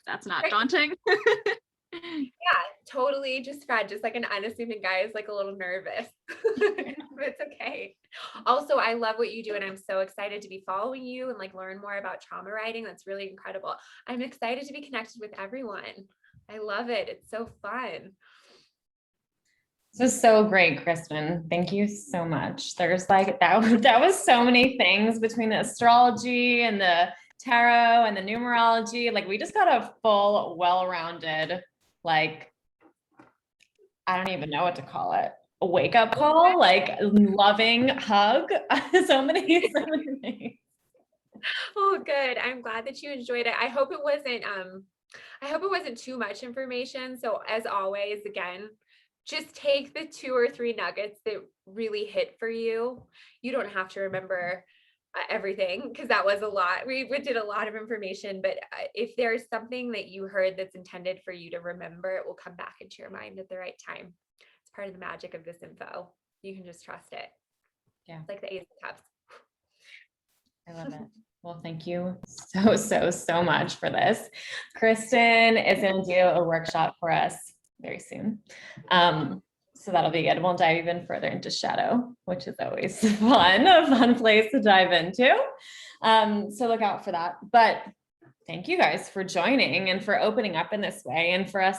That's not Right. daunting. Yeah, totally. Just Fred, just like an unassuming guy, is like a little nervous. It's okay. Also, I love what you do, and I'm so excited to be following you and, like, learn more about trauma writing. That's really incredible. I'm excited to be connected with everyone. I love it. It's so fun. This is so great, Kristen. Thank you so much. There's like that was so many things between the astrology and the tarot and the numerology. Like, we just got a full, well-rounded, like, I don't even know what to call it. A wake-up call, like, loving hug. So many things. Oh, good. I'm glad that you enjoyed it. I hope it wasn't too much information. So, as always, again, just take the 2 or 3 nuggets that really hit for you. You don't have to remember everything, because that was a lot. We did a lot of information, but if there's something that you heard that's intended for you to remember, it will come back into your mind at the right time. It's part of the magic of this info. You can just trust it. Yeah. It's like the Ace of Cups. I love it. Well, thank you so much for this. Kristen is going to do a workshop for us very soon. So that'll be good. We'll dive even further into shadow, which is always fun, a fun place to dive into. So look out for that. But thank you guys for joining and for opening up in this way, and for us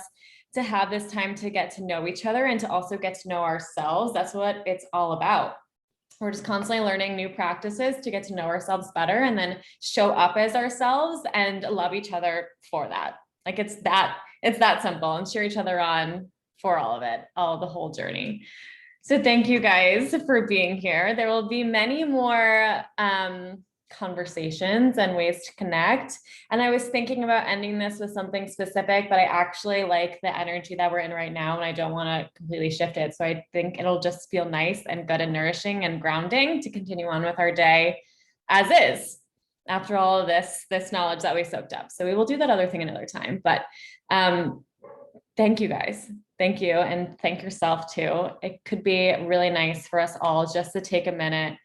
to have this time to get to know each other and to also get to know ourselves. That's what it's all about. We're just constantly learning new practices to get to know ourselves better, and then show up as ourselves and love each other for that. Like, it's that simple, and cheer each other on for all of it, the whole journey. So thank you guys for being here. There will be many more conversations and ways to connect. And I was thinking about ending this with something specific, but I actually like the energy that we're in right now, and I don't want to completely shift it. So I think it'll just feel nice and good and nourishing and grounding to continue on with our day as is, after all of this knowledge that we soaked up. So we will do that other thing another time. But thank you guys. Thank you. And thank yourself too. It could be really nice for us all just to take a minute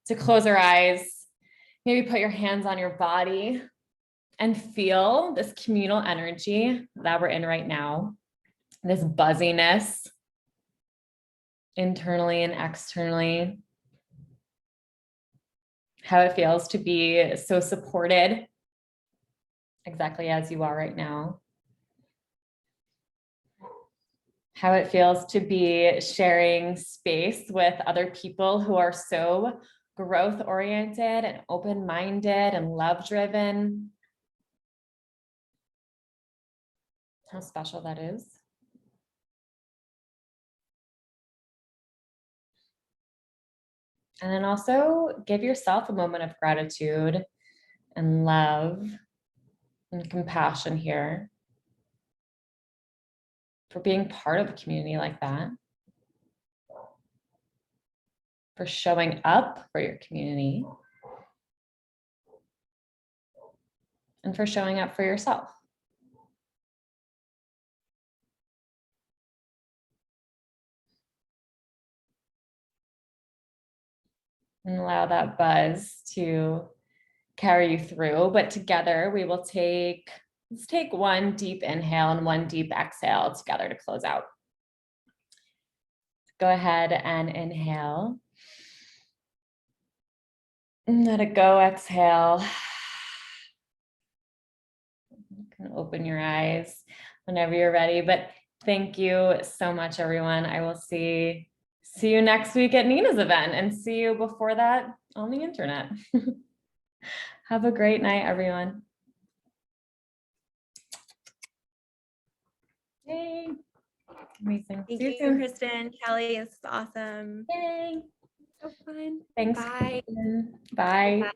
to close our eyes, maybe put your hands on your body and feel this communal energy that we're in right now, this buzziness internally and externally, how it feels to be so supported exactly as you are right now, how it feels to be sharing space with other people who are so growth oriented and open-minded and love-driven. How special that is. And then also give yourself a moment of gratitude and love and compassion here for being part of a community like that, for showing up for your community, and for showing up for yourself. And allow that buzz to carry you through, but together we will let's take one deep inhale and one deep exhale together to close out. Go ahead and inhale. And let it go, exhale. You can open your eyes whenever you're ready, but thank you so much, everyone. I will see you next week at Nina's event and see you before that on the internet. Have a great night, everyone. Yay. Amazing. Thank See you, soon. Kristen. Kelly, this is awesome. Yay. So fun. Thanks. Bye. Kristen. Bye.